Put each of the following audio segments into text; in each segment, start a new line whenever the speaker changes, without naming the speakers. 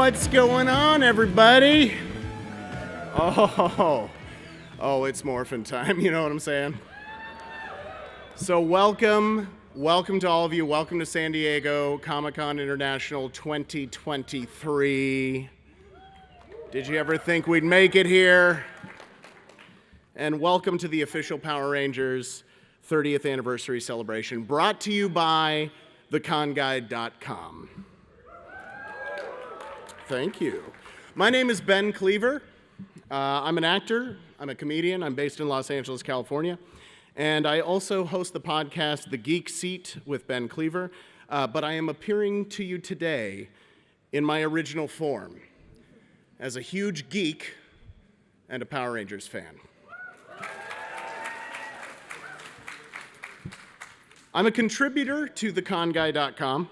What's going on, everybody? Oh, it's morphin' time, you know what I'm saying? So welcome to all of you. Welcome to San Diego Comic-Con International 2023. Did you ever think we'd make it here? And welcome to the official Power Rangers 30th anniversary celebration, brought to you by theconguide.com. Thank you. My name is Ben Kliewer. I'm an actor, I'm a comedian, I'm based in Los Angeles, California, and I also host the podcast The Geek Seat with Ben Kliewer, but I am appearing to you today in my original form, as a huge geek and a Power Rangers fan. I'm a contributor to theconguide.com,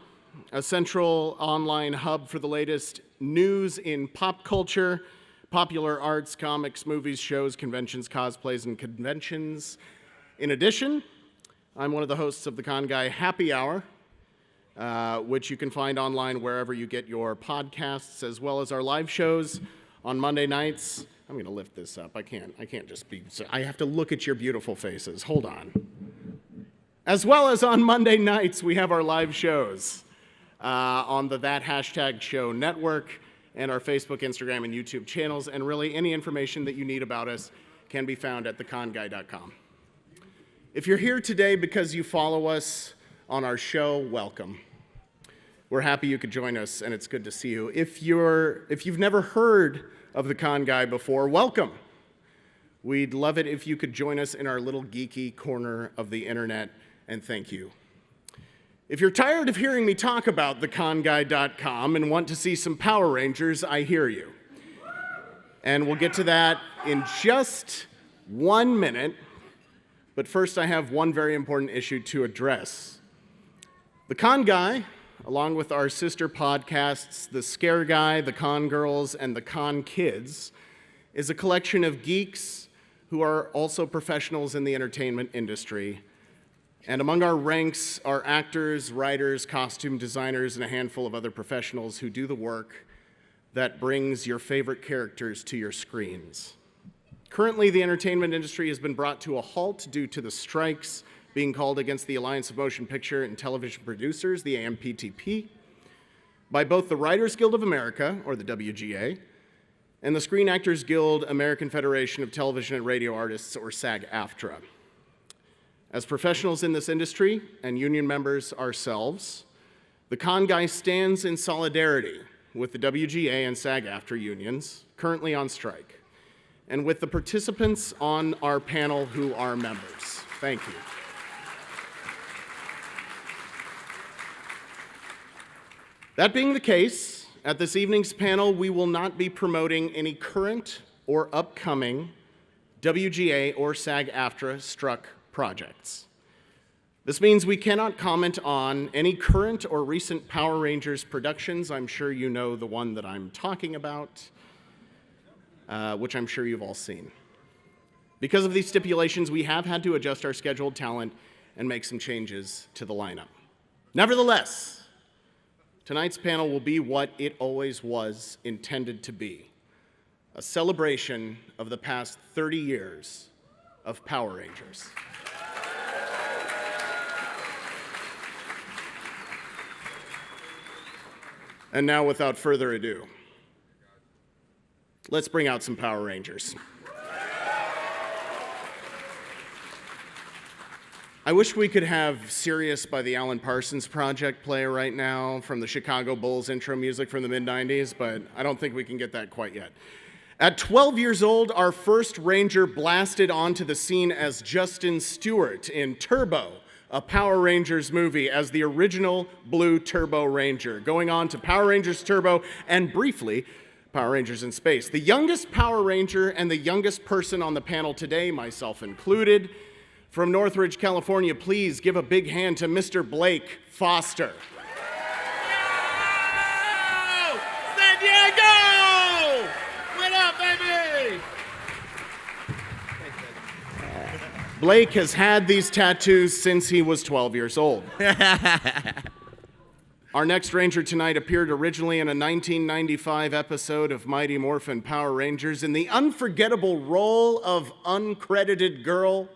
a central online hub for the latest news in pop culture, popular arts, comics, movies, shows, conventions, cosplays, and conventions. In addition, I'm one of the hosts of the Con Guy Happy Hour, which you can find online wherever you get your podcasts, as well as our live shows on Monday nights. I'm going to lift this up. I can't just be, I have to look at your beautiful faces. Hold on. As well as on Monday nights, we have our live shows on the That Hashtag Show network and our Facebook, Instagram, and YouTube channels, and really any information that you need about us can be found at theconguy.com. If you're here today because you follow us on our show, welcome. We're happy you could join us, and it's good to see you. If you've never heard of the Con Guy before, welcome. We'd love it if you could join us in our little geeky corner of the internet, and thank you. If you're tired of hearing me talk about theconguy.com and want to see some Power Rangers, I hear you. And we'll get to that in just 1 minute. But first, I have one very important issue to address. The Con Guy, along with our sister podcasts, The Scare Guy, The Con Girls, and The Con Kids, is a collection of geeks who are also professionals in the entertainment industry. And among our ranks are actors, writers, costume designers, and a handful of other professionals who do the work that brings your favorite characters to your screens. Currently, the entertainment industry has been brought to a halt due to the strikes being called against the Alliance of Motion Picture and Television Producers, the AMPTP, by both the Writers Guild of America, or the WGA, and the Screen Actors Guild American Federation of Television and Radio Artists, or SAG-AFTRA. As professionals in this industry and union members ourselves, the Con Guy stands in solidarity with the WGA and SAG-AFTRA unions currently on strike, and with the participants on our panel who are members. Thank you. That being the case, at this evening's panel, we will not be promoting any current or upcoming WGA or SAG-AFTRA struck projects. This means we cannot comment on any current or recent Power Rangers productions. I'm sure you know the one that I'm talking about, which I'm sure you've all seen. Because of these stipulations, we have had to adjust our scheduled talent and make some changes to the lineup. Nevertheless, tonight's panel will be what it always was intended to be, a celebration of the past 30 years of Power Rangers. And now, without further ado, let's bring out some Power Rangers. I wish we could have Sirius by the Alan Parsons Project play right now from the Chicago Bulls intro music from the mid-90s, but I don't think we can get that quite yet. At 12 years old, our first Ranger blasted onto the scene as Justin Stewart in Turbo, a Power Rangers movie, as the original Blue Turbo Ranger, going on to Power Rangers Turbo and briefly Power Rangers in Space. The youngest Power Ranger and the youngest person on the panel today, myself included, from Northridge, California, please give a big hand to Mr. Blake Foster.
San Diego! What up, baby?
Blake has had these tattoos since he was 12 years old. Our next Ranger tonight appeared originally in a 1995 episode of Mighty Morphin Power Rangers in the unforgettable role of uncredited girl.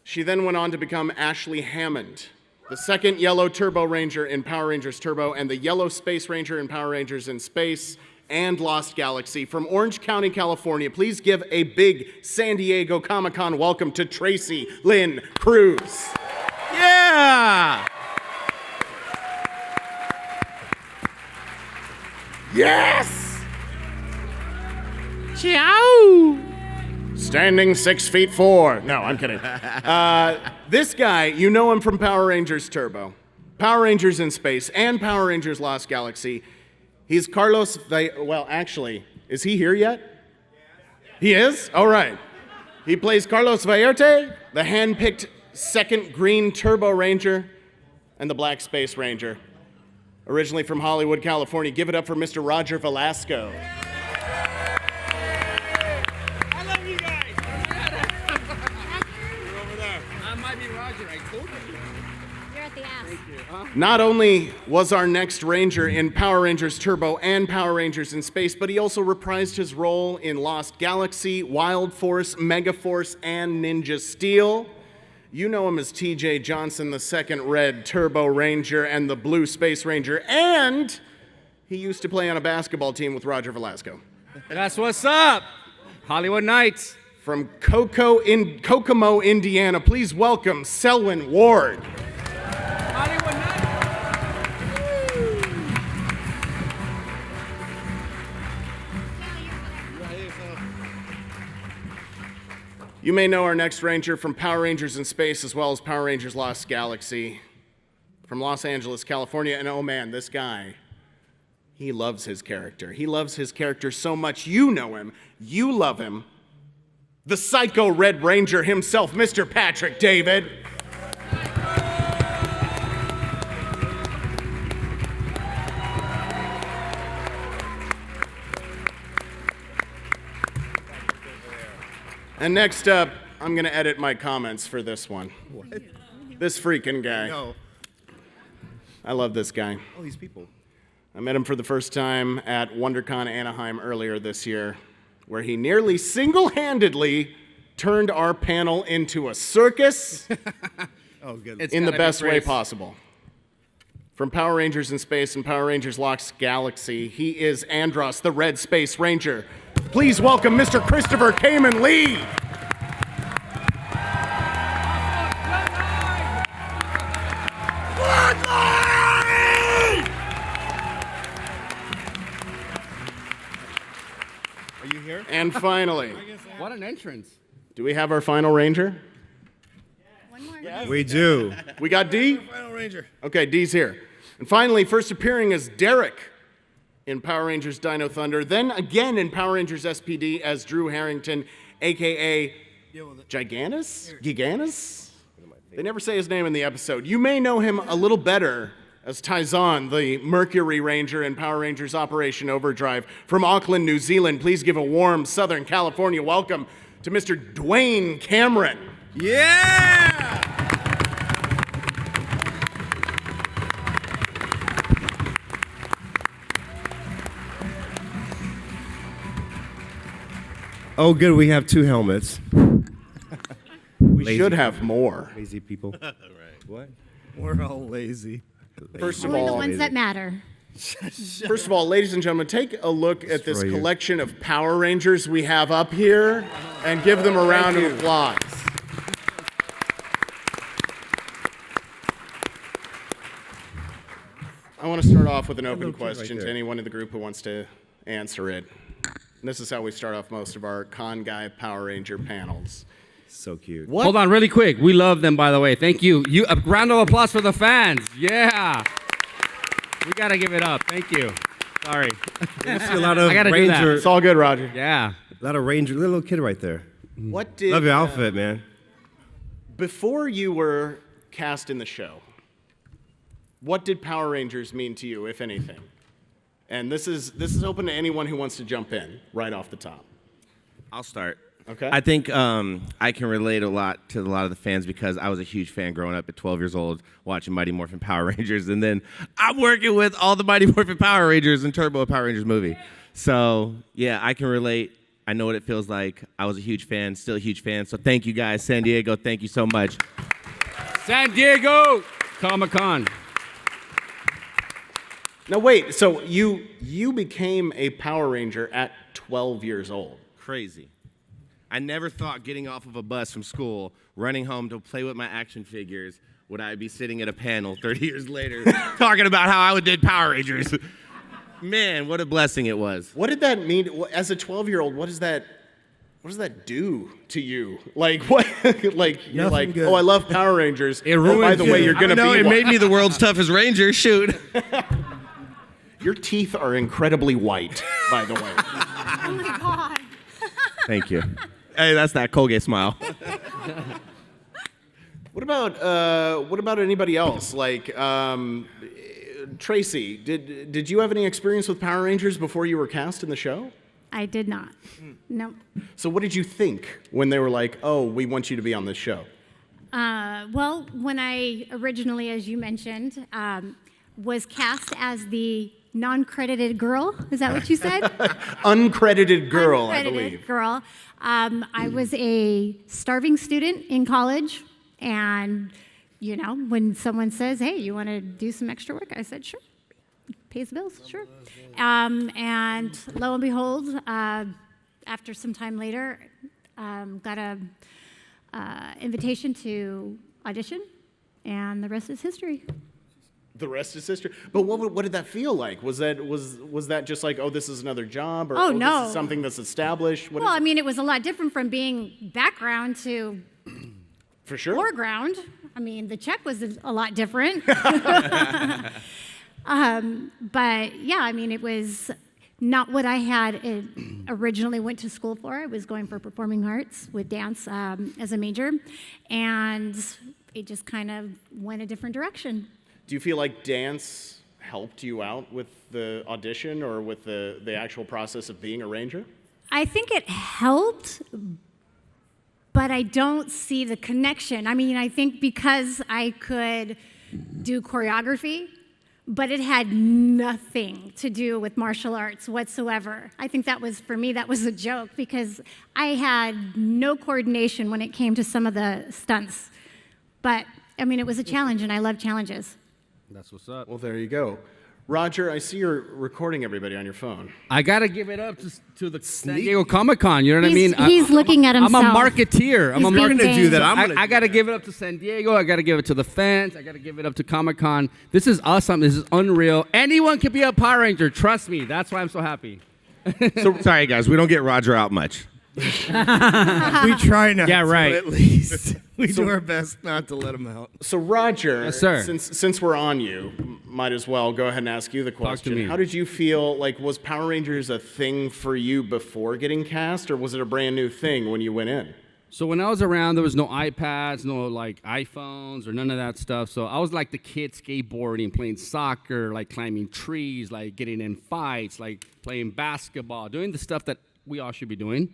She then went on to become Ashley Hammond, the second Yellow Turbo Ranger in Power Rangers Turbo and the Yellow Space Ranger in Power Rangers in Space and Lost Galaxy. From Orange County, California, please give a big San Diego Comic-Con welcome to Tracy Lynn Cruz.
Yeah!
Yes!
Ciao!
Standing 6'4". No, I'm kidding. This guy, you know him from Power Rangers Turbo, Power Rangers in Space, and Power Rangers Lost Galaxy. He's Carlos well, actually, is he here yet? He is? All right. He plays Carlos Vallerte, the hand-picked second Green Turbo Ranger, and the Black Space Ranger. Originally from Hollywood, California, give it up for Mr. Roger Velasco.
I love you guys! You're over there. I might be Roger, I told you.
You're at the ass.
Thank you.
Not only was our next Ranger in Power Rangers Turbo and Power Rangers in Space, but he also reprised his role in Lost Galaxy, Wild Force, Megaforce, and Ninja Steel. You know him as TJ Johnson, the second Red Turbo Ranger and the Blue Space Ranger, and he used to play on a basketball team with Roger Velasco.
That's what's up! Hollywood Nights.
From Kokomo, Indiana, please welcome Selwyn Ward.
Hollywood Nights.
You may know our next Ranger from Power Rangers in Space as well as Power Rangers Lost Galaxy. From Los Angeles, California, and oh man, this guy, he loves his character. He loves his character so much, you know him, you love him. The Psycho Red Ranger himself, Mr. Patrick David. And next up, I'm gonna edit my comments for this one.
What?
This freaking guy.
No.
I love this guy.
All these people.
I met him for the first time at WonderCon Anaheim earlier this year, where he nearly single-handedly turned our panel into a circus
Oh, good.
It's
in the
gotta be
best way
Chris.
possible. From Power Rangers in Space and Power Rangers Lost Galaxy, he is Andros, the Red Space Ranger. Please welcome Mr. Christopher Khayman Lee.
Are you here?
And finally,
What an entrance.
do we have our final Ranger?
One more.
We do.
We got D?
Final Ranger.
Okay, D's here. And finally, first appearing as Derek in Power Rangers Dino Thunder, then again in Power Rangers SPD as Drew Harrington, a.k.a. Gigantus? Gigantus? They never say his name in the episode. You may know him a little better as Tyzon, the Mercury Ranger in Power Rangers Operation Overdrive. From Auckland, New Zealand, please give a warm Southern California welcome to Mr. Dwayne Cameron.
Yeah!
Oh, good. We have two helmets.
We
Lazy
should have more.
Lazy people. Right. What?
We're all lazy.
First of
Only the
all,
ones that matter.
ladies and gentlemen, take a look at this
Destroy you.
collection of Power Rangers we have up here and give them a round of applause. I want to start off with an open
little kid right
question to
there.
anyone in the group who wants to answer it. And this is how we start off most of our Con Guy Power Ranger panels.
So cute.
What?
Hold on, really quick. We love them, by the way. Thank you. A round of applause for the fans. Yeah. We gotta give it up. Thank you. Sorry.
You see a lot of
I gotta do that.
Ranger.
It's all good, Roger.
Yeah.
A lot of Ranger. Little kid right there.
What did
Love your outfit, man.
before you were cast in the show? What did Power Rangers mean to you, if anything? And this is open to anyone who wants to jump in right off the top.
I'll start.
Okay.
I think I can relate a lot to a lot of the fans because I was a huge fan growing up at 12 years old watching Mighty Morphin Power Rangers, and then I'm working with all the Mighty Morphin Power Rangers and Turbo Power Rangers movie. So, yeah, I can relate. I know what it feels like. I was a huge fan, still a huge fan. So thank you guys. San Diego, thank you so much.
San Diego Comic-Con.
Now wait, so you became a Power Ranger at 12 years old.
Crazy. I never thought getting off of a bus from school, running home to play with my action figures, would I be sitting at a panel 30 years later talking about how I did Power Rangers. Man, what a blessing it was.
What did that mean as a 12-year-old? What does that do to you? Like what? Like you're
Nothing
like,
good.
oh, I love Power Rangers.
It
Oh, by
ruins
the way,
you.
you're gonna
No,
be
it
one.
made me the world's toughest ranger. Shoot.
Your teeth are incredibly white, by the way.
Oh my God.
Thank you. Hey, that's that Colgate smile.
What about anybody else? Like Tracy, did you have any experience with Power Rangers before you were cast in the show?
I did not. No.
So what did you think when they were like, "Oh, we want you to be on this show"?
Well, when I originally, as you mentioned, was cast as the non-credited girl, is that what you said?
Uncredited girl, I
Uncredited
believe.
girl. I was a starving student in college, and you know, when someone says, "Hey, you want to do some extra work?" I said, "Sure." Pays the bills, sure. And lo and behold, after some time later, got a invitation to audition, and the rest is history.
The rest is history. But what did that feel like? Was that just like, oh, this is another job, or
Oh,
this
no.
is something that's established? What
Well,
is
I mean, it was a lot different from being background to
for sure.
foreground. I mean, the check was a lot different. But yeah, I mean, it was not what I had originally went to school for. I was going for performing arts with dance as a major, and it just kind of went a different direction.
Do you feel like dance helped you out with the audition or with the actual process of being a ranger?
I think it helped, but I don't see the connection. I mean, I think because I could do choreography, but it had nothing to do with martial arts whatsoever. I think that was, for me, that was a joke because I had no coordination when it came to some of the stunts. But, I mean, it was a challenge, and I love challenges.
That's what's up.
Well, there you go. Roger, I see you're recording everybody on your phone.
I gotta give it up to the San Diego Comic-Con. You know what I mean?
He's looking at himself.
I'm a marketeer.
He's being
gonna do that.
vain.
I gotta give it up to San Diego. I gotta give it to the fans. I gotta give it up to Comic-Con. This is awesome. This is unreal. Anyone can be a Power Ranger. Trust me. That's why I'm so happy.
So sorry, guys, we don't get Roger out much.
We try not
Yeah,
to,
right.
at least. We do our best not to let him out.
So Roger,
Yes, sir.
since we're on you, might as well go ahead and ask you the question.
me.
How did you feel? Like, was Power Rangers a thing for you before getting cast, or was it a brand new thing when you went in?
So when I was around, there was no iPads, no like iPhones or none of that stuff. So I was like the kid skateboarding, playing soccer, like climbing trees, like getting in fights, like playing basketball, doing the stuff that we all should be doing.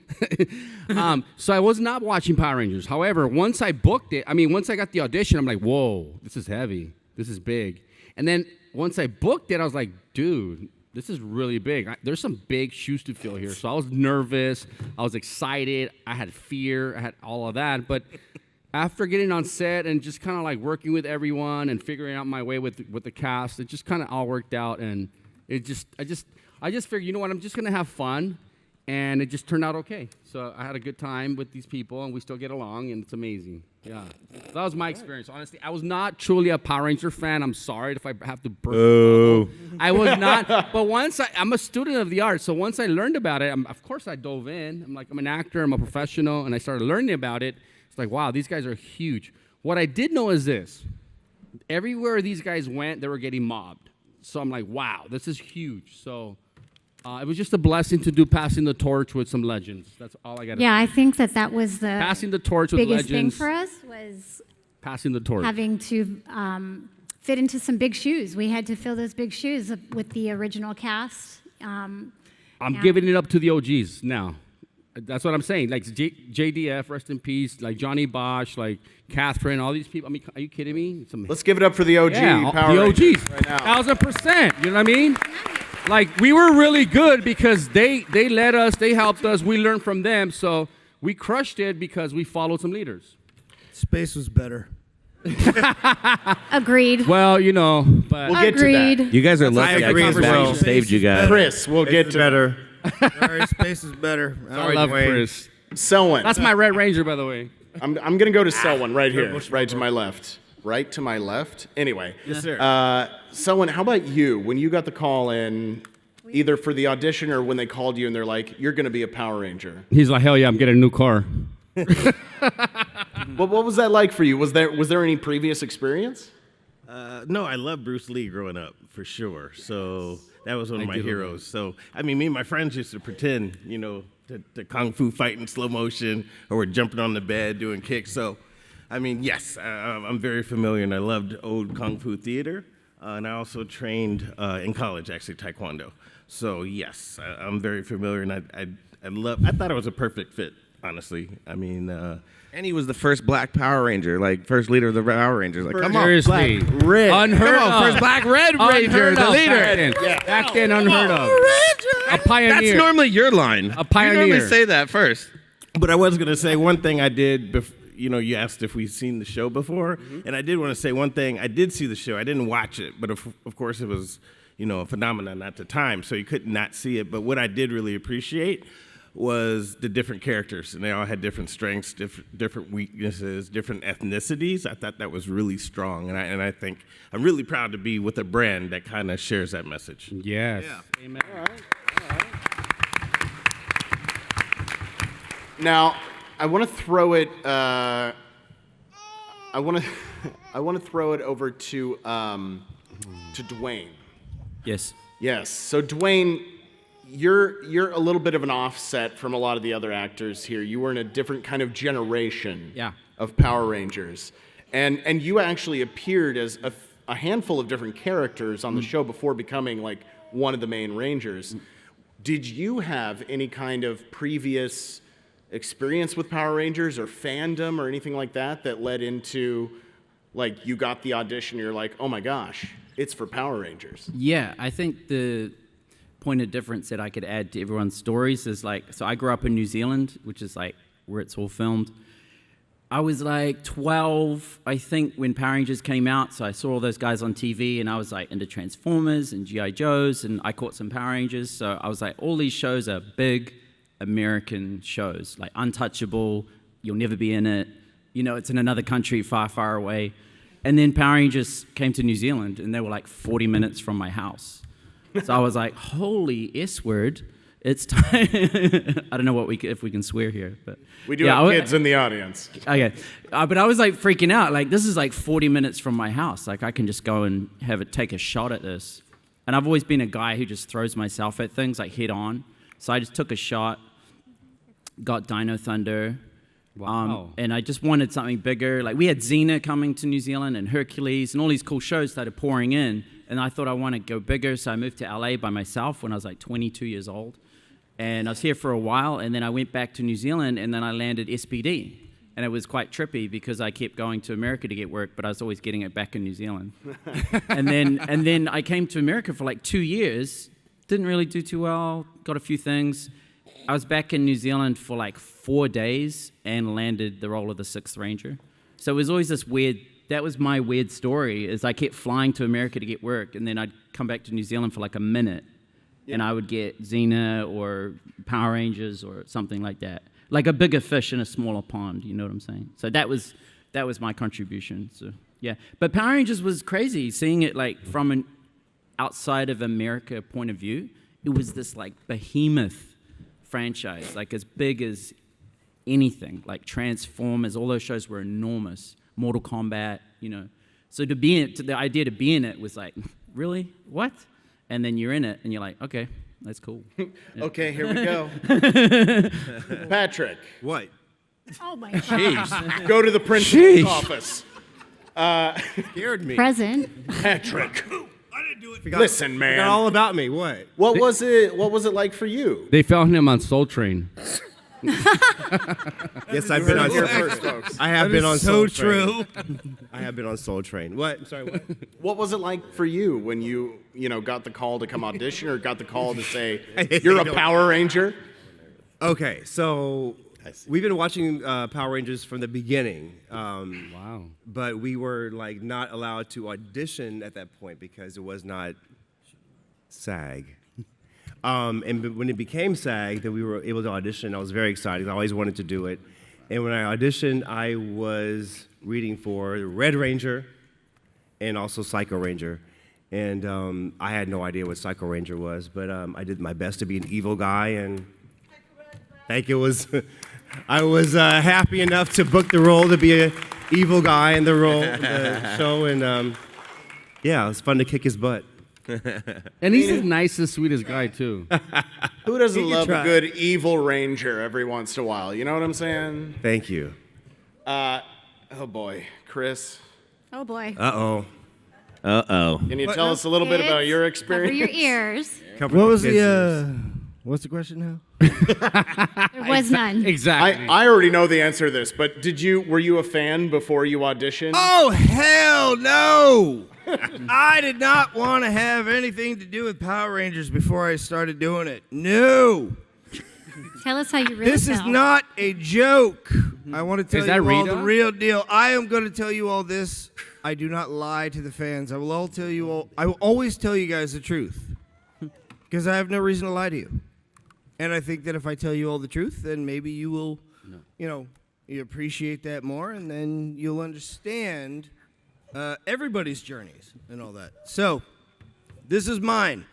So I was not watching Power Rangers. However, once I booked it, once I got the audition, I'm like, whoa, this is heavy. This is big. And then once I booked it, I was like, dude, this is really big. There's some big shoes to fill here. So I was nervous. I was excited. I had fear. I had all of that. But after getting on set and just kind of like working with everyone and figuring out my way with the cast, it just kind of all worked out. And I just figured, you know what, I'm just going to have fun. And it just turned out okay. So I had a good time with these people, and we still get along, and it's amazing. Yeah. That was my experience. Honestly, I was not truly a Power Ranger fan. I'm sorry if I have to burst.
Boo.
I was not. But once I'm a student of the art, so once I learned about it, of course I dove in. I'm an actor, I'm a professional, and I started learning about it. It's like, wow, these guys are huge. What I did know is this. Everywhere these guys went, they were getting mobbed. So I'm like, wow, this is huge. So it was just a blessing to do passing the torch with some legends. That's all I got to
Yeah,
say.
I think that was the
Passing the torch with
biggest thing
legends.
for us was
Passing the torch.
having to fit into some big shoes. We had to fill those big shoes with the original cast.
I'm
Yeah.
giving it up to the OGs now. That's what I'm saying. Like JDF, rest in peace. Like Johnny Bosch, like Catherine, all these people. I mean, are you kidding me?
Let's give it up for the OG Power
the
Rangers
OGs,
right now.
1000%. You know what I mean? Like we were really good because they led us, they helped us, we learned from them. So we crushed it because we followed some leaders.
Space was better.
Agreed.
Well, you know, but
We'll get to
Agreed.
that.
You guys are lucky. I
agree
came
as
back
well.
and saved you guys.
Chris, we'll get to
better. Sorry, space is better.
I love Chris.
Selwyn.
That's my Red Ranger, by the way.
I'm going to go to Selwyn right here, right to my left. Right to my left? Anyway.
Yes, sir.
Selwyn, how about you? When you got the call in, either for the audition or when they called you and they're like, you're going to be a Power Ranger.
He's like, hell yeah, I'm getting a new car.
What was that like for you? Was there any previous experience?
No, I loved Bruce Lee growing up, for sure. So that was one of my heroes. So, I mean, me and my friends used to pretend, you know, to kung fu fight in slow motion, or we're jumping on the bed doing kicks. So, I mean, yes, I'm very familiar, and I loved old kung fu theater. And I also trained in college, actually, Taekwondo. So, yes, I'm very familiar, and I thought it was a perfect fit, honestly. I mean,
And he was the first black Power Ranger, like first leader of the Power Rangers. Like, come on,
Seriously.
Black Red.
Unheard
Come on,
of.
first Black Red Ranger,
Unheard
the
of
leader.
Back then, unheard of. A pioneer.
That's normally your line.
A pioneer.
You normally say that first.
but I was going to say one thing I did, you know, you asked if we'd seen the show before, and I did want to say one thing. I did see the show. I didn't watch it, but of course it was, you know, a phenomenon at the time, so you could not see it. But what I did really appreciate was the different characters, and they all had different strengths, different weaknesses, different ethnicities. I thought that was really strong, and I think I'm really proud to be with a brand that kind of shares that message.
Yes. Amen.
Now, I want to throw it. I want to throw it over to Dwayne.
Yes.
Yes. So Dwayne, you're a little bit of an offset from a lot of the other actors here. You were in a different kind of generation of Power Rangers, and you actually appeared as a handful of different characters on the show before becoming like one of the main Rangers. Did you have any kind of previous experience with Power Rangers or fandom or anything like that led into, like, you got the audition, you're like, oh my gosh, it's for Power Rangers?
Yeah, I think the point of difference that I could add to everyone's stories is like, so I grew up in New Zealand, which is like where it's all filmed. I was like 12, I think, when Power Rangers came out, so I saw all those guys on TV, and I was like into Transformers and G.I. Joes, and I caught some Power Rangers, so I was like, all these shows are big American shows, like Untouchable, You'll Never Be in It, you know, it's in another country far, far away. And then Power Rangers came to New Zealand, and they were like 40 minutes from my house. So I was like, holy S-word, it's time. I don't know if we can swear here, but
We do have kids in the audience.
Okay, but I was like freaking out. Like, this is like 40 minutes from my house. Like, I can just go and take a shot at this. And I've always been a guy who just throws myself at things like head on. So I just took a shot, got Dino Thunder.
Wow.
And I just wanted something bigger. Like, we had Xena coming to New Zealand and Hercules, and all these cool shows started pouring in. And I thought I want to go bigger, so I moved to LA by myself when I was like 22 years old. And I was here for a while, and then I went back to New Zealand, and then I landed SPD. And it was quite trippy because I kept going to America to get work, but I was always getting it back in New Zealand. and then I came to America for like 2 years, didn't really do too well, got a few things. I was back in New Zealand for like 4 days and landed the role of the 6th Ranger. So it was always this weird, that was my weird story, is I kept flying to America to get work, and then I'd come back to New Zealand for like a minute, and I would get Xena or Power Rangers or something like that. Like a bigger fish in a smaller pond, you know what I'm saying? So that was my contribution, so yeah. But Power Rangers was crazy, seeing it like from an outside of America point of view. It was this like behemoth franchise, like as big as anything, like Transformers, all those shows were enormous. Mortal Kombat, you know. So the idea to be in it was like, really? What? And then you're in it, and you're like, okay, that's cool.
Okay, here we go. Patrick,
What?
Oh my God.
go to the principal's office.
Scared me.
Present.
Patrick,
I didn't do it.
listen, man.
All about me. What?
What was it like for you?
They found him on Soul Train.
Yes, I've been on
Here
Soul
first, folks.
I have
That
been
is
on
so
Soul Train.
true.
I have been on Soul Train. What? I'm sorry, what?
What was it like for you when you got the call to come audition or got the call to say
I
you're a
don't-
Power Ranger?
Okay, so we've been watching Power Rangers from the beginning.
Wow.
But we were like not allowed to audition at that point because it was not SAG. When it became SAG, that we were able to audition, I was very excited. I always wanted to do it. And when I auditioned, I was reading for Red Ranger and also Psycho Ranger. And I had no idea what Psycho Ranger was, but I did my best to be an evil guy, and I was happy enough to book the role to be an evil guy in the role, the show, and yeah, it was fun to kick his butt.
And he's the nicest, sweetest guy, too.
Who doesn't
You
love
try.
a good evil ranger every once in a while? You know what I'm saying?
Thank you.
Oh boy, Chris,
Oh boy.
Uh-oh.
Uh-oh.
can you tell us a little bit about your
Kids, Cover
experience?
your ears.
What
What was what's the question now?
There was none.
Exactly.
I already know the answer to this, but were you a fan before you auditioned?
Oh, hell no! I did not want to have anything to do with Power Rangers before I started doing it. No!
Tell us how you really
This
feel.
is not a joke. I want to tell
Is that
you all
Rita?
the real deal. I am going to tell you all this. I do not lie to the fans. I will always tell you guys the truth. Because I have no reason to lie to you. And I think that if I tell you all the truth, then maybe you will, you appreciate that more, and then you'll understand everybody's journeys and all that. So, this is mine.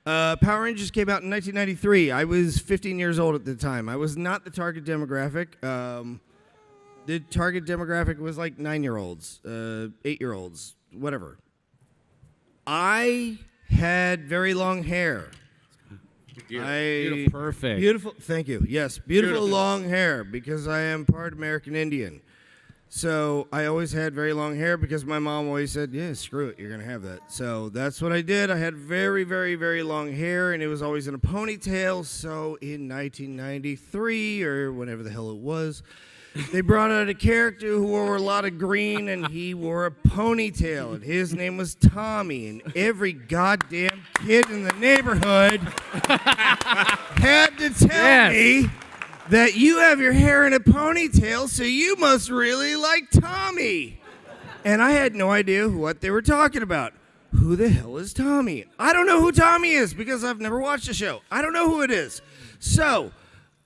Power Rangers came out in 1993. I was 15 years old at the time. I was not the target demographic. The target demographic was like 9-year-olds, 8-year-olds, whatever. I had very long hair.
Beautiful. Perfect.
Beautiful. Thank you. Yes, beautiful long hair because I am part American Indian. So I always had very long hair because my mom always said, yeah, screw it, you're going to have that. So that's what I did. I had very, very, very long hair, and it was always in a ponytail. So in 1993, or whenever the hell it was, they brought out a character who wore a lot of green, and he wore a ponytail, and his name was Tommy. And every goddamn kid in the neighborhood had to tell me that you have your hair in a ponytail, so you must really like Tommy. And I had no idea what they were talking about. Who the hell is Tommy? I don't know who Tommy is because I've never watched the show. I don't know who it is. So,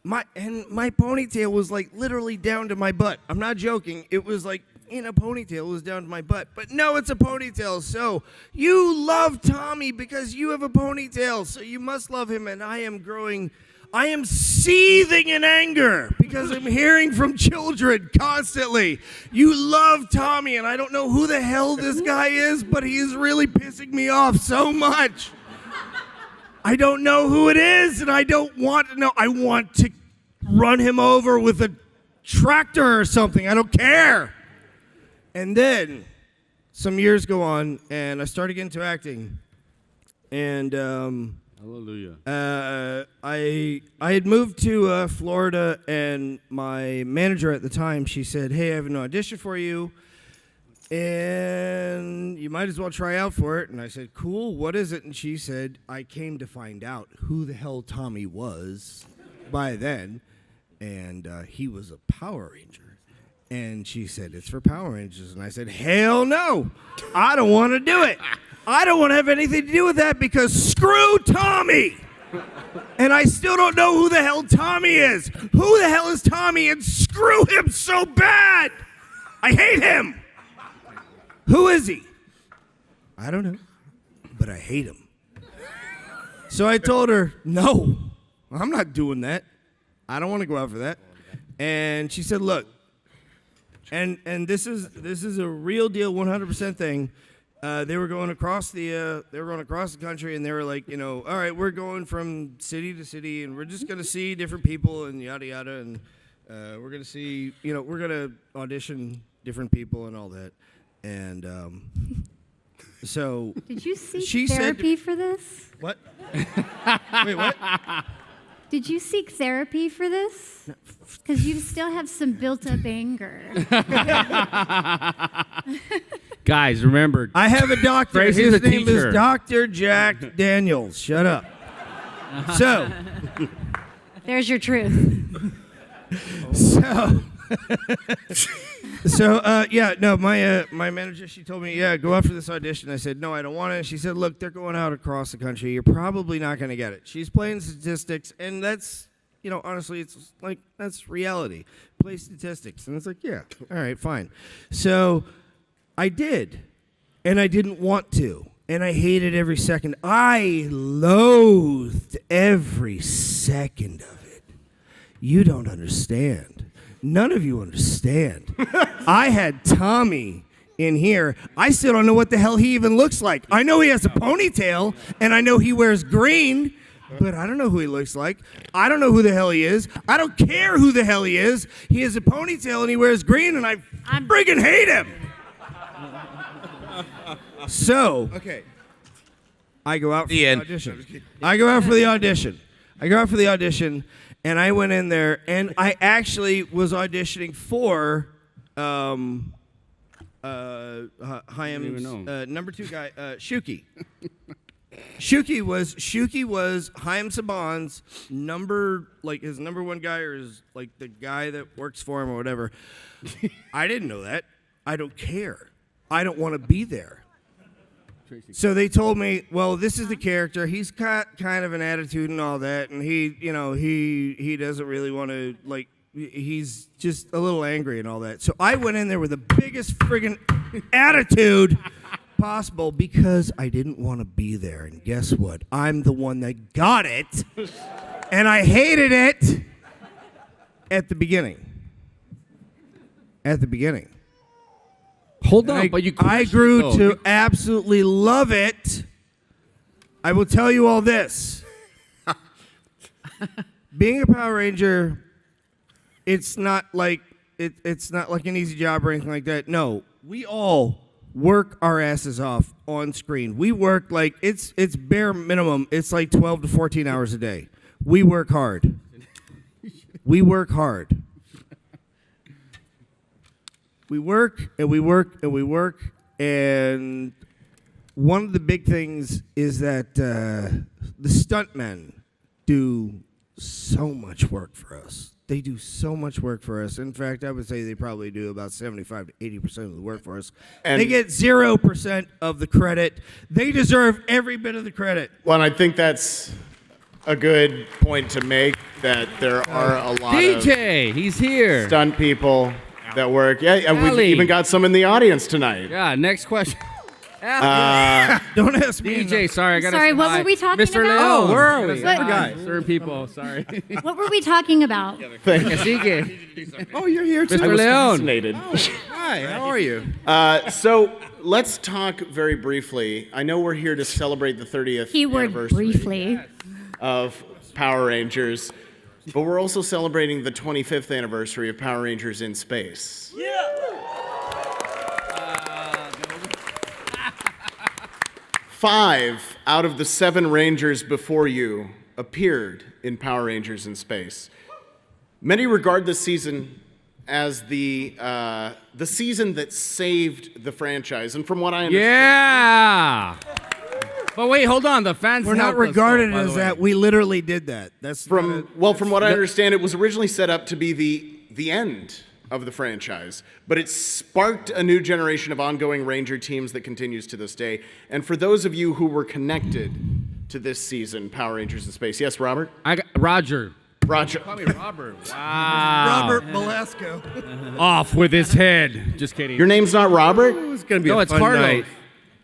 my ponytail was like literally down to my butt. I'm not joking. It was like in a ponytail. It was down to my butt. But no, it's a ponytail. So, you love Tommy because you have a ponytail. So, you must love him. And I am seething in anger because I'm hearing from children constantly. You love Tommy, and I don't know who the hell this guy is, but he is really pissing me off so much. I don't know who it is, and I don't want to know. I want to run him over with a tractor or something. I don't care. And then some years go on, and I started getting into acting, and
Hallelujah.
I had moved to Florida, and my manager at the time, she said, hey, I have an audition for you, and you might as well try out for it. And I said, cool, what is it? And she said, I came to find out who the hell Tommy was by then, and he was a Power Ranger. And she said, it's for Power Rangers. And I said, hell no, I don't want to do it. I don't want to have anything to do with that because screw Tommy. And I still don't know who the hell Tommy is. Who the hell is Tommy? And screw him so bad. I hate him. Who is he? I don't know, but I hate him. So I told her, no, I'm not doing that. I don't want to go out for that. And she said, look, and this is a real deal, 100% thing. They were going across the country, and they were like, all right, we're going from city to city, and we're just gonna see different people and yada yada, and we're gonna see, we're gonna audition different people and all that, and so.
Did you seek
she said
therapy for this?
What? Wait, what?
Did you seek therapy for this? Because you still have some built-up anger.
Guys, remember.
I have a doctor.
Tracy's
His
a
name
teacher.
is Dr. Jack Daniels. Shut up. So,
There's your truth.
my manager, she told me, yeah, go out for this audition. I said, no, I don't want it. She said, look, they're going out across the country. You're probably not going to get it. She's playing statistics, and that's, honestly, it's like, that's reality. Play statistics. And it's like, yeah, all right, fine. So I did, and I didn't want to, and I hated every second. I loathed every second of it. You don't understand. None of you understand. I had Tommy in here. I still don't know what the hell he even looks like. I know he has a ponytail, and I know he wears green, but I don't know who he looks like. I don't know who the hell he is. I don't care who the hell he is. He has a ponytail, and he wears green, and I friggin' hate him. So,
Okay.
I go out for
The
the
end.
audition. I go out for the audition, and I went in there, and I actually was auditioning for Chaim's number 2 guy, Shuki. Shuki was Chaim Saban's his number 1 guy, or his the guy that works for him or whatever. I didn't know that. I don't care. I don't want to be there. So they told me, well, this is the character. He's got kind of an attitude and all that, and he doesn't really want to, he's just a little angry and all that. So I went in there with the biggest friggin' attitude possible because I didn't want to be there. And guess what? I'm the one that got it, and I hated it at the beginning.
Hold on, but you
I grew to absolutely love it. I will tell you all this. Being a Power Ranger, it's not like it's not like an easy job or anything like that. No, we all work our asses off on screen. We work it's bare minimum. It's like 12 to 14 hours a day. We work hard. We work hard. We work and we work and we work, and one of the big things is that the stuntmen do so much work for us. They do so much work for us. In fact, I would say they probably do about 75 to 80% of the work for us. And they get 0% of the credit. They deserve every bit of the credit.
Well, and I think that's a good point to make, that there are a lot
DJ, he's here.
of stunt people that work. Yeah, we've
Allie.
even got some in the audience tonight.
Yeah, next question.
Don't ask me.
DJ, sorry, I got to
Sorry, what were we talking
Mr.
about?
Leon.
where are we?
What-
Hi, certain people, sorry.
What were we talking about?
Cacique.
Oh, you're here too.
I
Mr.
was
Leon.
fascinated.
Hi, how are you?
So let's talk very briefly. I know we're here to celebrate the 30th
Keyword
anniversary
briefly.
of Power Rangers, but we're also celebrating the 25th anniversary of Power Rangers in Space. Five out of the 7 Rangers before you appeared in Power Rangers in Space. Many regard this season as the season that saved the franchise, and from what I understand,
Yeah. But wait, hold on. The fans
We're not
helped us,
regarded
though, by the
as
way.
that. We literally did that. That's
from what I understand, it was originally set up to be the end of the franchise, but it sparked a new generation of ongoing Ranger teams that continues to this day. And for those of you who were connected to this season, Power Rangers in Space, yes, Robert?
Roger.
Roger.
Call me Robert. Wow.
Robert Velasco.
Off with his head. Just kidding.
Your name's not Robert?
It's gonna be
No,
a
it's
fun
Carlos.
night.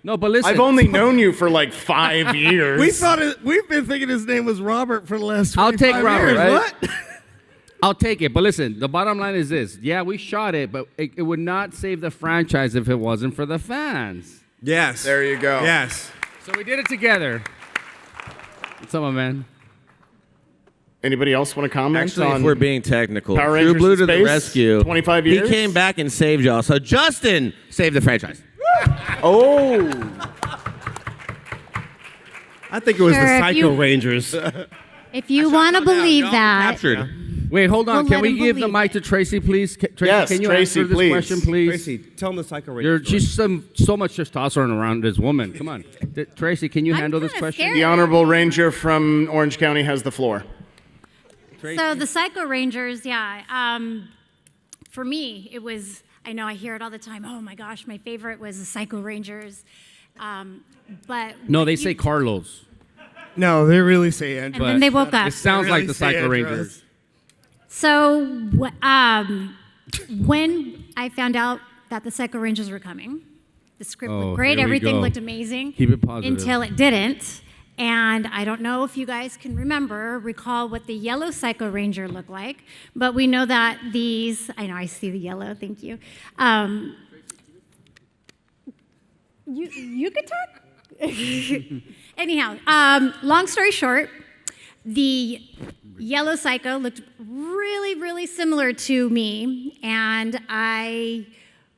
No, but listen.
I've only known you for like 5 years.
We've been thinking his name was Robert for the last 25
I'll take Robert,
years.
right?
What?
I'll take it. But listen, the bottom line is this. Yeah, we shot it, but it would not save the franchise if it wasn't for the fans.
Yes.
There you go.
Yes.
So we did it together. What's up, my man?
Anybody else want to comment
Actually,
on
if we're being technical,
Power
True
Rangers
Blue
in
to the
Space,
rescue.
25 years?
He came back and saved y'all. So Justin saved the franchise.
Oh.
I think it was
Sure,
the
if
Psycho
you-
Rangers.
If you want to believe that,
Captured. Wait, hold on.
We'll
Can
let
we
him
give the
believe
mic to Tracy, please? Tracy,
Yes,
can you
Tracy,
answer this
please.
question, please?
Tracy, tell them the Psycho Ranger story.
She's so much testosterone around this woman. Come on. Tracy, can you
I'm
handle this
kinda
question?
scared.
The Honorable Ranger from Orange County has the floor.
So the Psycho Rangers, for me, it was, I know I hear it all the time, oh my gosh, my favorite was the Psycho Rangers. But
No, they say Carlos.
No, they really say Andrew.
and then they woke up.
It sounds
Really
like the
say
Psycho
Andros.
Rangers.
So when I found out that the Psycho Rangers were coming, the script
Oh,
looked great,
here we
everything
go.
looked amazing.
Keep it positive.
Until it didn't. And I don't know if you guys can recall what the yellow Psycho Ranger looked like, but we know that I know I see the yellow, thank you. You could talk? Anyhow, long story short, the yellow Psycho looked really, really similar to me, and I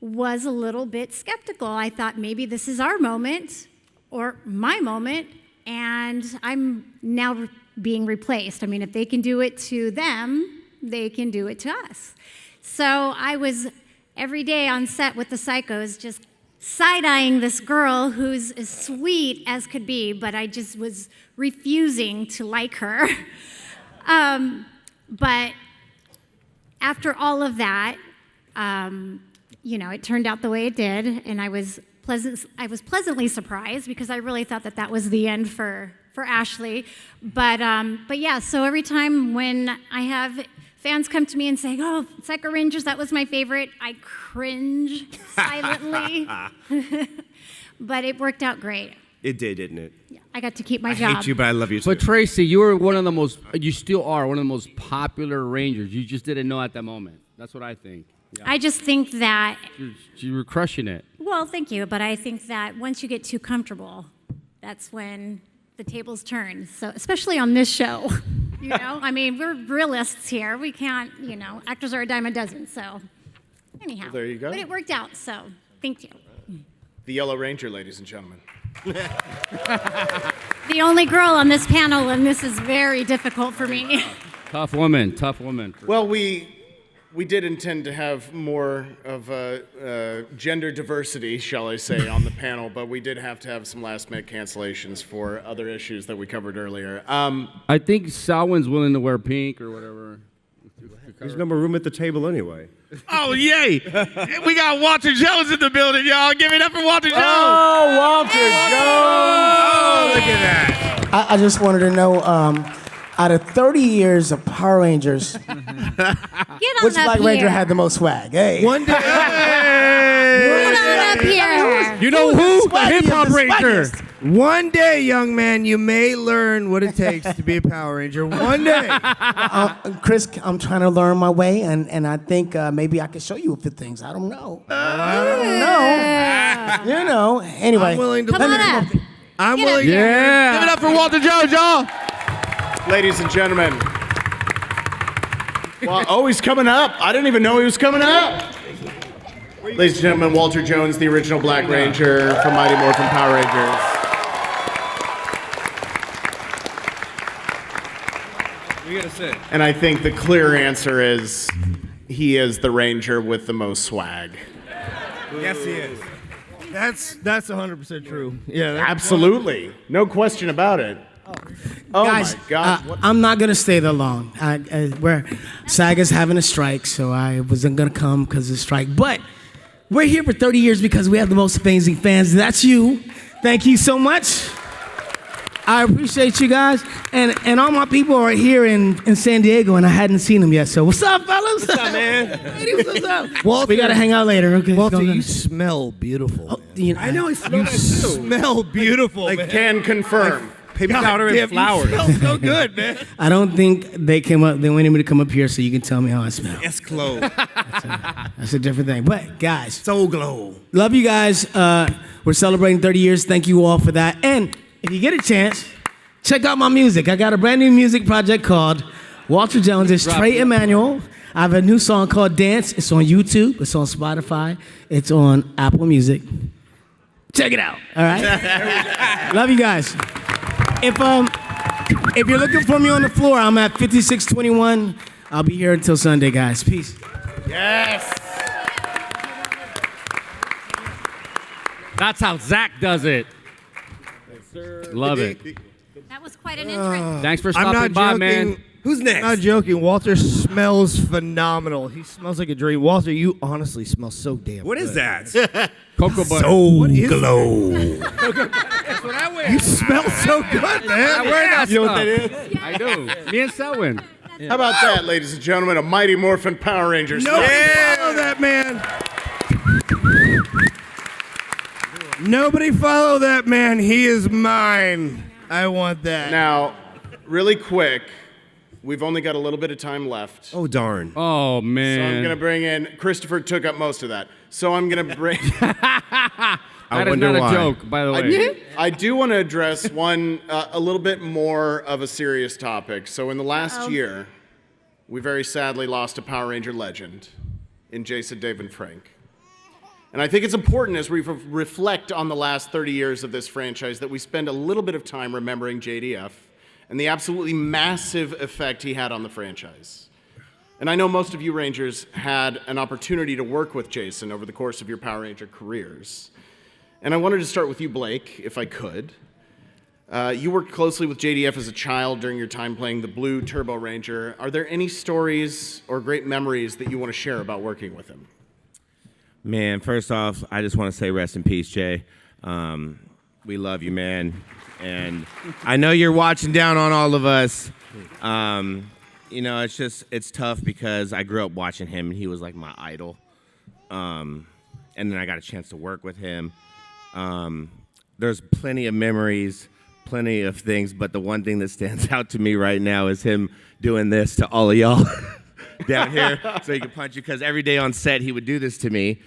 was a little bit skeptical. I thought maybe this is our moment, or my moment, and I'm now being replaced. I mean, if they can do it to them, they can do it to us. So I was every day on set with the Psychos just side-eyeing this girl who's as sweet as could be, but I just was refusing to like her. But after all of that, it turned out the way it did, and I was pleasantly surprised because I really thought that was the end for Ashley. But yeah, so every time when I have fans come to me and say, "Oh, Psycho Rangers, that was my favorite," I cringe silently. But it worked out great.
It did, didn't it?
I got to keep my
I
job.
hate you, but I love you too.
But Tracy, you still are one of the most popular Rangers. You just didn't know at that moment. That's what I think. Yeah.
I just think that,
You were crushing it.
well, thank you, but I think that once you get too comfortable, that's when the tables turn. So, especially on this show, I mean, we're realists here. We can't, actors are a dime a dozen. So, anyhow,
Well, there you go.
But it worked out. So, thank you.
The Yellow Ranger, ladies and gentlemen.
The only girl on this panel, and this is very difficult for me.
Tough woman.
Well, we did intend to have more of gender diversity, shall I say, on the panel, but we did have to have some last-minute cancellations for other issues that we covered earlier.
I think Selwyn's willing to wear pink or whatever.
There's no more room at the table anyway.
Oh, yay! We got Walter Jones in the building, y'all. Give it up for Walter Jones.
Oh, Walter
Oh,
Jones.
look at that.
I just wanted to know, out of 30 years of Power Rangers,
Get on
which
up
Black
here.
Ranger had the most swag? Hey.
One day.
Get on up here.
You know who? The
Swaggy
Hip Hop
of the
Ranger.
swaggiest.
One day, young man, you may learn what it takes to be a Power Ranger. One day.
Chris, I'm trying to learn my way, and I think maybe I can show you a few things. I don't know. Anyway.
I'm willing to
Come on
learn.
up.
I'm
Get
willing
up
to
Yeah.
Give it up for Walter Jones, y'all.
Ladies and gentlemen. Well, he's coming up. I didn't even know he was coming up. Ladies and gentlemen, Walter Jones, the original Black Ranger from Mighty Morphin Power Rangers.
You gotta sit.
And I think the clear answer is he is the Ranger with the most swag.
Yes, he is.
That's 100% true. Yeah.
Absolutely. No question about it. Oh
Guys,
my God.
I'm not gonna stay there long. SAG is having a strike, so I wasn't gonna come because of the strike. But we're here for 30 years because we have the most amazing fans. That's you. Thank you so much. I appreciate you guys, and all my people are here in San Diego, and I hadn't seen them yet. So what's up, fellas? What's up, man? Ladies, what's up?
Walter,
we gotta hang out later. Okay.
Walter,
let's go.
you smell beautiful.
I know it's
You smell beautiful, man.
Can confirm.
Baby powder and flowers.
You smell so good, man.
I don't think they came up. They wanted me to come up here so you can tell me how I smell.
Yes, glow.
That's a different thing. But guys,
So glow.
love you guys. We're celebrating 30 years. Thank you all for that. And if you get a chance, check out my music. I got a brand new music project called Walter Jones. It's Trey Emanuel. I have a new song called Dance. It's on YouTube. It's on Spotify. It's on Apple Music. Check it out. All right. Love you guys. If If you're looking for me on the floor, I'm at 5621. I'll be here until Sunday, guys. Peace.
Yes.
That's how Zach does it. Love it.
That was quite an entrance.
Thanks for
I'm
stopping
not
by,
joking.
man.
Who's next?
I'm not joking. Walter smells phenomenal. He smells like a dream. Walter, you honestly smell so damn
What
good.
is that?
Cocoa butter.
Soul glow.
That's what I wear.
You smell so good, man.
I wear that
You know what
stuff.
that is?
I do. Me and Selwyn.
How about that, ladies and gentlemen? A Mighty Morphin Power Rangers.
Nobody follow that man. Nobody follow that man. He is mine. I want that.
Now, really quick, we've only got a little bit of time left.
Oh, darn.
Oh,
So
man.
I'm going to bring in, Christopher took up most of that. So I'm going to bring,
That is
wonder
not
why.
a joke, by the way.
I do want to address one, a little bit more of a serious topic. So in the last year, we very sadly lost a Power Ranger legend in Jason David Frank. And I think it's important as we reflect on the last 30 years of this franchise that we spend a little bit of time remembering JDF and the absolutely massive effect he had on the franchise. And I know most of you Rangers had an opportunity to work with Jason over the course of your Power Ranger careers. And I wanted to start with you, Blake, if I could. You worked closely with JDF as a child during your time playing the Blue Turbo Ranger. Are there any stories or great memories that you want to share about working with him?
Man, first off, I just want to say rest in peace, Jay. We love you, man. And I know you're watching down on all of us. You know, it's tough because I grew up watching him and he was like my idol. And then I got a chance to work with him. There's plenty of memories, plenty of things, but the one thing that stands out to me right now is him doing this to all of y'all down here so he could punch you, because every day on set he would do this to me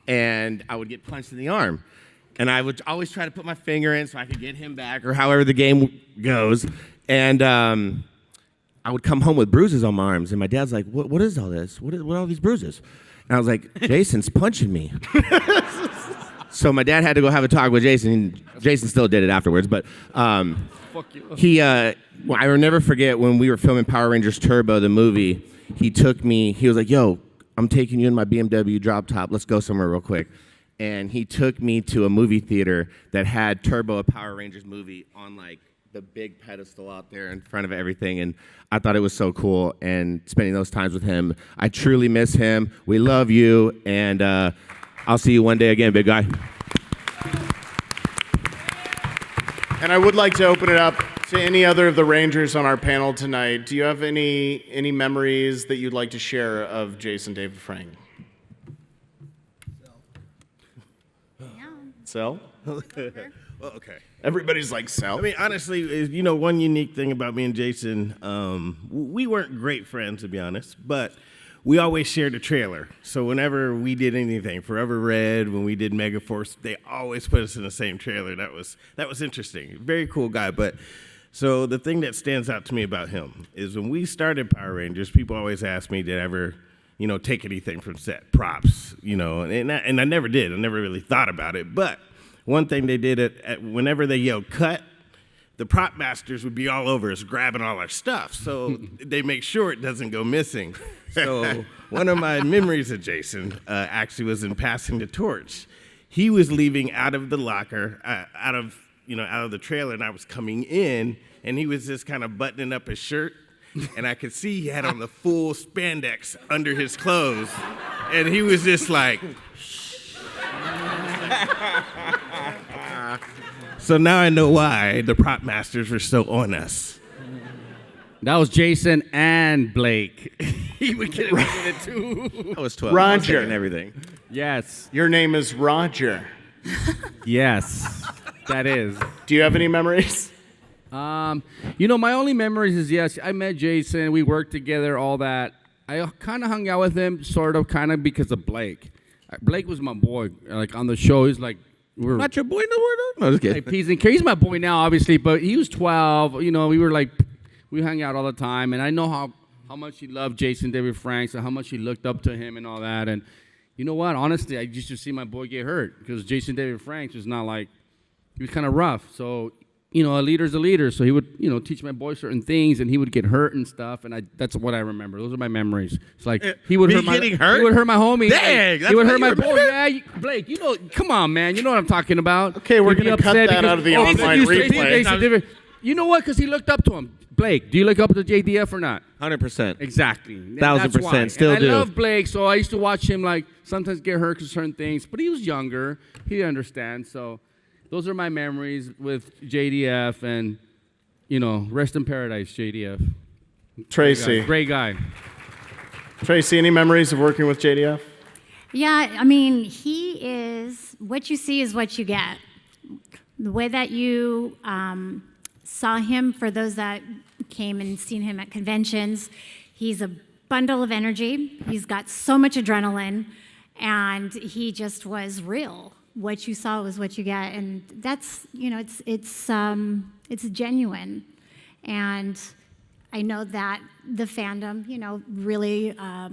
and I would get punched in the arm. And I would always try to put my finger in so I could get him back or however the game goes. And I would come home with bruises on my arms and my dad's like, what is all this? What are all these bruises? And I was like, Jason's punching me. So my dad had to go have a talk with Jason. And Jason still did it afterwards, but I will never forget when we were filming Power Rangers Turbo, the movie. He took me. He was like, "Yo, I'm taking you in my BMW drop top. Let's go somewhere real quick." And he took me to a movie theater that had Turbo, a Power Rangers movie, on like the big pedestal out there in front of everything. And I thought it was so cool. And spending those times with him, I truly miss him. We love you, and I'll see you one day again, big guy.
And I would like to open it up to any other of the Rangers on our panel tonight. Do you have any memories that you'd like to share of Jason David Frank? Sel?
Well, okay.
Everybody's like Sel.
I mean, honestly, you know, one unique thing about me and Jason, we weren't great friends, to be honest, but we always shared a trailer. So whenever we did anything, Forever Red, when we did Megaforce, they always put us in the same trailer. That was interesting. Very cool guy. But so the thing that stands out to me about him is when we started Power Rangers, people always ask me, did I ever, you know, take anything from set, props, you know, and I never did. I never really thought about it. But one thing they did whenever they yelled cut, the prop masters would be all over us grabbing all our stuff. So they make sure it doesn't go missing. So one of my memories of Jason actually was in Passing the Torch. He was leaving out of the locker, out of the trailer, and I was coming in, and he was just kind of buttoning up his shirt, and I could see he had on the full spandex under his clothes, and he was just like, So now I know why the prop masters were so on us.
That was Jason and Blake. He would get away with it too.
I was 12.
Roger.
I was taking everything.
Yes.
Your name is Roger.
Yes. That is.
Do you have any memories?
You know, my only memories is, yes, I met Jason. We worked together, all that. I kind of hung out with him, kind of because of Blake. Blake was my boy. Like, on the show, he's like, we're
Not your boy no more, though? No, just kidding.
like, he's my boy now, obviously, but he was 12. You know, we hung out all the time, and I know how much he loved Jason David Franks and how much he looked up to him and all that. And you know what? Honestly, I used to see my boy get hurt because Jason David Franks was not like, he was kind of rough. So a leader's a leader. So he would, teach my boys certain things, and he would get hurt and stuff. And that's what I remember. Those are my memories. It's like he would hurt my
hurt?
He would hurt my homie.
Dang,
he would hurt my boy. Yeah, Blake. Come on, man. You know what I'm talking about.
Okay, we're
He'd be
going to cut
upset
that out of the
because,
online replay.
Jason, you know what? Because he looked up to him. Blake, do you look up to JDF or not?
100%.
Exactly.
1,000%. Still
and
do.
I love Blake, so I used to watch him sometimes get hurt because certain things. But he was younger. He didn't understand. So those are my memories with JDF, and rest in paradise, JDF.
Tracy.
Great guy.
Tracy, any memories of working with JDF?
Yeah, I mean, he is, what you see is what you get. The way that you saw him, for those that came and seen him at conventions, he's a bundle of energy. He's got so much adrenaline, and he just was real. What you saw was what you get, and that's, it's genuine. And I know that the fandom, really, I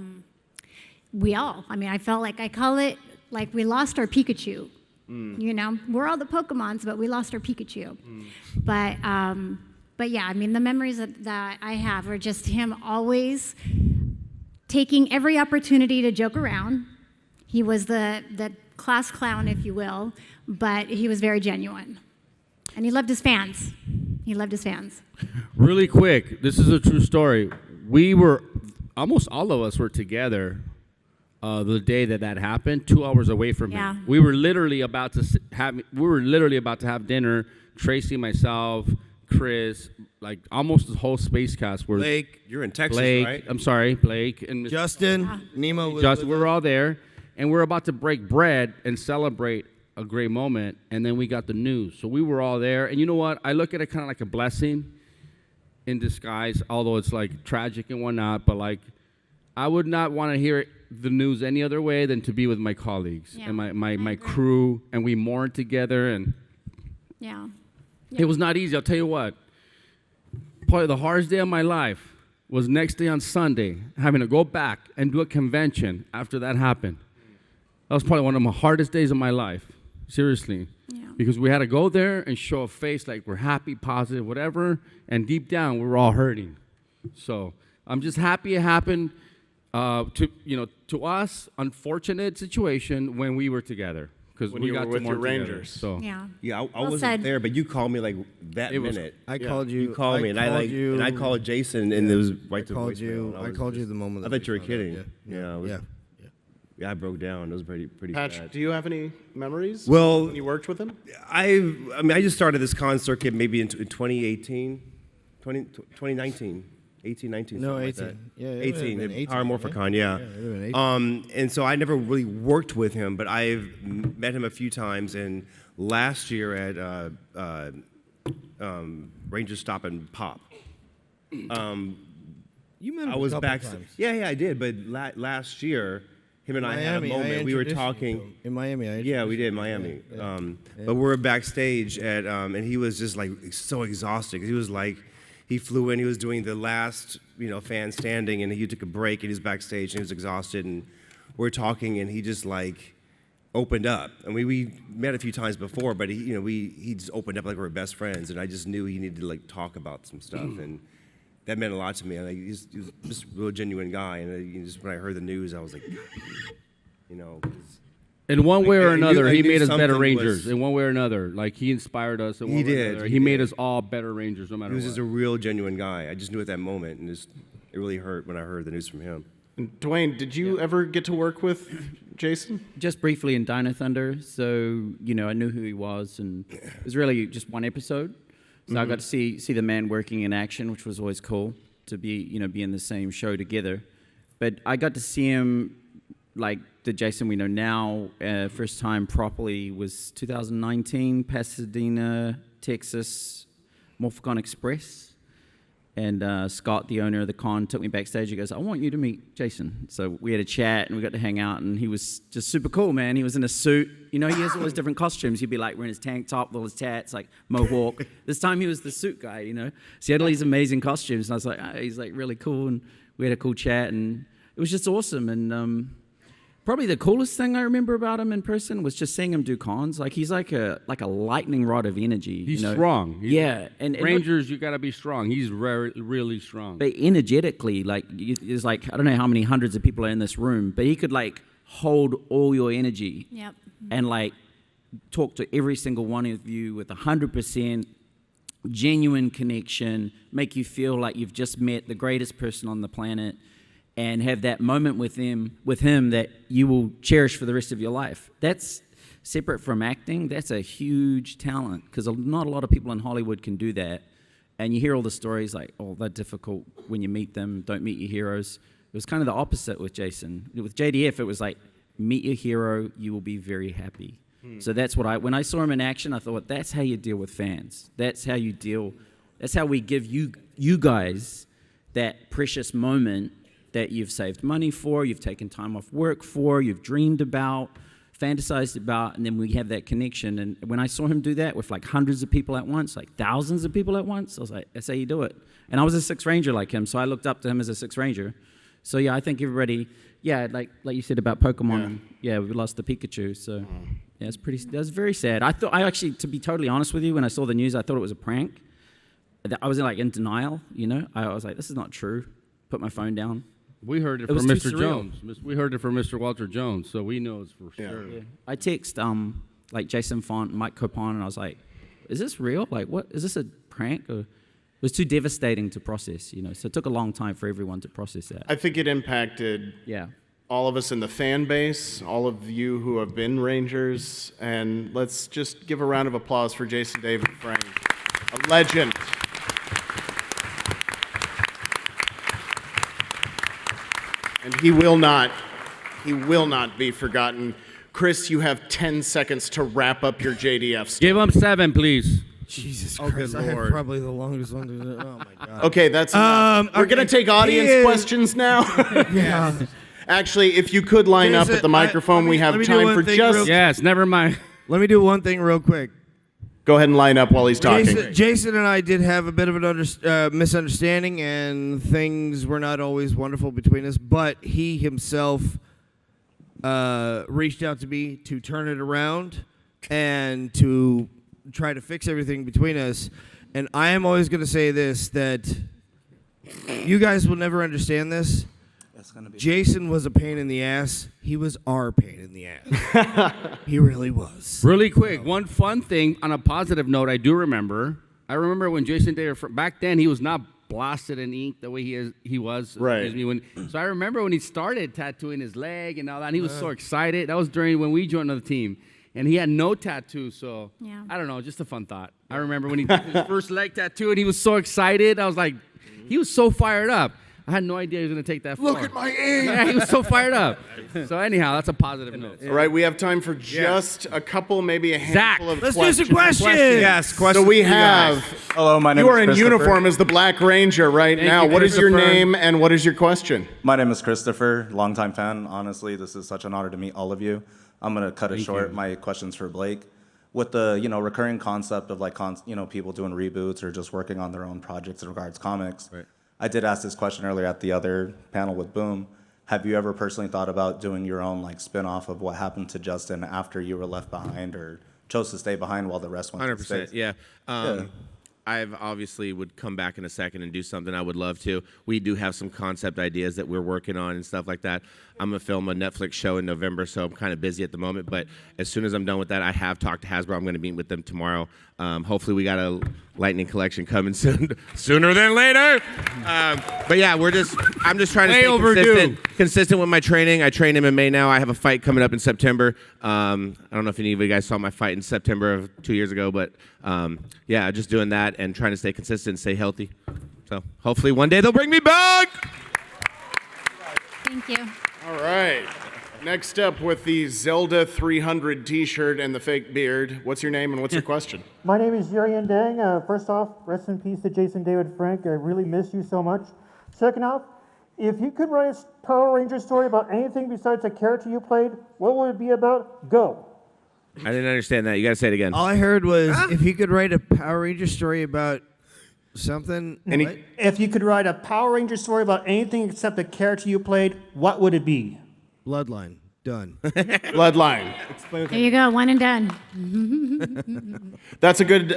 felt like, I call it like we lost our Pikachu. We're all the Pokemons, but we lost our Pikachu. But yeah, the memories that I have are just him always taking every opportunity to joke around. He was the class clown, if you will, but he was very genuine. And he loved his fans.
Really quick, this is a true story. Almost all of us were together the day that happened, 2 hours away from him. We were literally about to have dinner. Tracy, myself, Chris, almost the whole Space Cast were.
Blake, you're in Texas,
Blake,
right?
I'm sorry, Blake and
Justin, Nemo was
Justin. We were all there, and we're about to break bread and celebrate a great moment. And then we got the news, so we were all there. And you know what? I look at it kind of like a blessing in disguise, although it's tragic and whatnot. But I would not want to hear the news any other way than to be with my colleagues and my crew, and we mourned together. And it was not easy. I'll tell you what. Probably the hardest day of my life was next day on Sunday, having to go back and do a convention after that happened. That was probably one of my hardest days of my life, seriously. Because we had to go there and show a face like we're happy, positive, whatever, and deep down we were all hurting. So I'm just happy it happened to us. Unfortunate situation when we were together because we got
with
to
your
together.
Rangers.
So
I wasn't there, but you called me that minute.
I called you.
You called me, and I called Jason, and it was right to voicemail.
I called you the moment.
I thought you were kidding. Yeah, I broke down. It was pretty
Patch,
sad.
do you have any memories
Well,
when you worked with him?
I just started this con circuit maybe in 2018, 2019, 18, 19.
No,
something
18.
Like that.
Yeah, it would've
18.
been 18,
Power Morphicon,
yeah. Yeah, it would've been 18.
And so I never really worked with him, but I've met him a few times. And last year at Rangers Stop and Pop,
You met him
I was
a couple
back.
times.
Yeah, I did. But last year, him and I had a
Miami,
moment. We were
introduced you
talking.
to him. In Miami,
Yeah, we did in Miami. But we were backstage at, and he was just so exhausted. 'Cause he was he flew in. He was doing the last, fan standing, and he took a break. And he was backstage, and he was exhausted. And we're talking, and he just opened up. And we met a few times before, but he just opened up like we were best friends. And I just knew he needed to talk about some stuff, and that meant a lot to me. He was just a real genuine guy. And just when I heard the news, I was like, 'cause
in one way or
I knew-
another,
I
he
knew
made us better
something
Rangers.
was-
In one way or another, he inspired us. In one
He
way or
did,
another.
he
He made
did.
us all better Rangers, no matter
he was
what.
just a real genuine guy. I just knew at that moment, and it really hurt when I heard the news from him.
And Dwayne, did you ever get to work with Jason?
Just briefly in Dino Thunder, so I knew who he was, and it was really just one episode. So I got to see the man working in action, which was always cool to be in the same show together. But I got to see him the Jason we know now, first time properly was 2019, Pasadena, Texas, Morphicon Express. And Scott, the owner of the con, took me backstage. He goes, "I want you to meet Jason." So we had a chat, and we got to hang out, and he was just super cool, man. He was in a suit. He has all those different costumes. He'd be wearing his tank top with all his tats, mohawk. This time he was the suit guy, So he had all these amazing costumes, and I was he's really cool, and we had a cool chat, and it was just awesome. And Probably the coolest thing I remember about him in person was just seeing him do cons. Like he's like a lightning rod of energy.
He's strong.
And
Rangers, you got to be strong. He's really strong.
but energetically, like there's like I don't know how many hundreds of people are in this room, but he could like hold all your energy
Yep.
and like talk to every single one of you with 100% genuine connection, make you feel like you've just met the greatest person on the planet, and have that moment with him that you will cherish for the rest of your life. That's separate from acting. That's a huge talent because not a lot of people in Hollywood can do that. And you hear all the stories like, oh, they're difficult when you meet them. Don't meet your heroes. It was kind of the opposite with Jason. With JDF, it was like, meet your hero, you will be very happy. So that's what when I saw him in action, I thought, that's how you deal with fans. That's how we give you guys that precious moment that you've saved money for, you've taken time off work for, you've dreamed about, fantasized about, and then we have that connection. And when I saw him do that with like hundreds of people at once, like thousands of people at once, I was like, that's how you do it. And I was a Sixth Ranger like him, so I looked up to him as a Sixth Ranger. So yeah, I think everybody, like you said about Pokemon, we lost the Pikachu, so yeah, that was very sad. I actually, to be totally honest with you, when I saw the news, I thought it was a prank. I was like in denial, I was like, this is not true. Put my phone down.
We heard it from Mr. Jones. We heard it from Mr. Walter Jones, so we know it's for sure.
Yeah. I text like Jason Font, Mike Copon, and I was like, is this real? Like, what? Is this a prank? Or, it was too devastating to process, so it took a long time for everyone to process that.
I think it impacted all of us in the fan base, all of you who have been Rangers, and let's just give a round of applause for Jason David Frank, a legend. And he will not be forgotten. Chris, you have 10 seconds to wrap up your JDF story.
Give him 7, please.
Jesus
Oh,
Christ,
good
I have
Lord.
probably the longest one. Oh, my God.
Okay, that's enough. We're going to take audience questions now.
Yeah.
Actually, if you could line up at the microphone, we have time for just...
Yes, never mind.
Let me do one thing real quick.
Go ahead and line up while he's talking.
Jason and I did have a bit of an misunderstanding, and things were not always wonderful between us, but he himself reached out to me to turn it around and to try to fix everything between us. And I am always going to say this, that you guys will never understand this. Jason was a pain in the ass. He was our pain in the ass. He really was.
Really quick, one fun thing on a positive note I do remember. I remember when Jason David, back then he was not blasted in ink the way he was.
Right.
So I remember when he started tattooing his leg and all that, and he was so excited. That was during when we joined the team. And he had no tattoo, so I don't know, just a fun thought. I remember when he did his first leg tattoo and he was so excited. I was like, he was so fired up. I had no idea he was going to take that far.
Look at my ink!
Yeah, he was so fired up. So anyhow, that's a positive note.
All right, we have time for just a couple, maybe a handful of
Let's
questions.
do some questions.
Yes, questions.
So we
for you guys.
have...
Hello, my name
You
is
are in
Christopher.
uniform as the Black Ranger right now.
you,
What is your
Christopher.
name and what is your question?
My name is Christopher, longtime fan. Honestly, this is such an honor to meet all of you. I'm gonna cut it short. My question's for Blake. With the recurring concept of like people doing reboots or just working on their own projects in regards to comics. Right. I did ask this question earlier at the other panel with Boom. Have you ever personally thought about doing your own like spin-off of what happened to Justin after you were left behind or chose to stay behind while the rest went to the
100%.
States?
Yeah. I've obviously would come back in a second and do something. I would love to. We do have some concept ideas that we're working on and stuff like that. I'm going to film a Netflix show in November, so I'm kind of busy at the moment. But as soon as I'm done with that, I have talked to Hasbro. I'm going to meet with them tomorrow. Hopefully we got a Lightning collection coming soon, sooner than later. But yeah, I'm just trying to stay consistent with my training. I train MMA now. I have a fight coming up in September. I don't know if any of you guys saw my fight in September of 2 years ago, but yeah, just doing that and trying to stay consistent and stay healthy. So hopefully one day they'll bring me back.
Thank you.
All right. Next up with the Zelda 300 t-shirt and the fake beard. What's your name and what's your question?
My name is Yurian Dang. First off, rest in peace to Jason David Frank. I really miss you so much. Second off, if you could write a Power Ranger story about anything besides the character you played, what would it be about? Go.
I didn't understand that. You got to say it again.
All I heard was if you could write a Power Ranger story about something.
If you could write a Power Ranger story about anything except the character you played, what would it be?
Bloodline. Done.
Bloodline.
There you go, one and done.
That's a good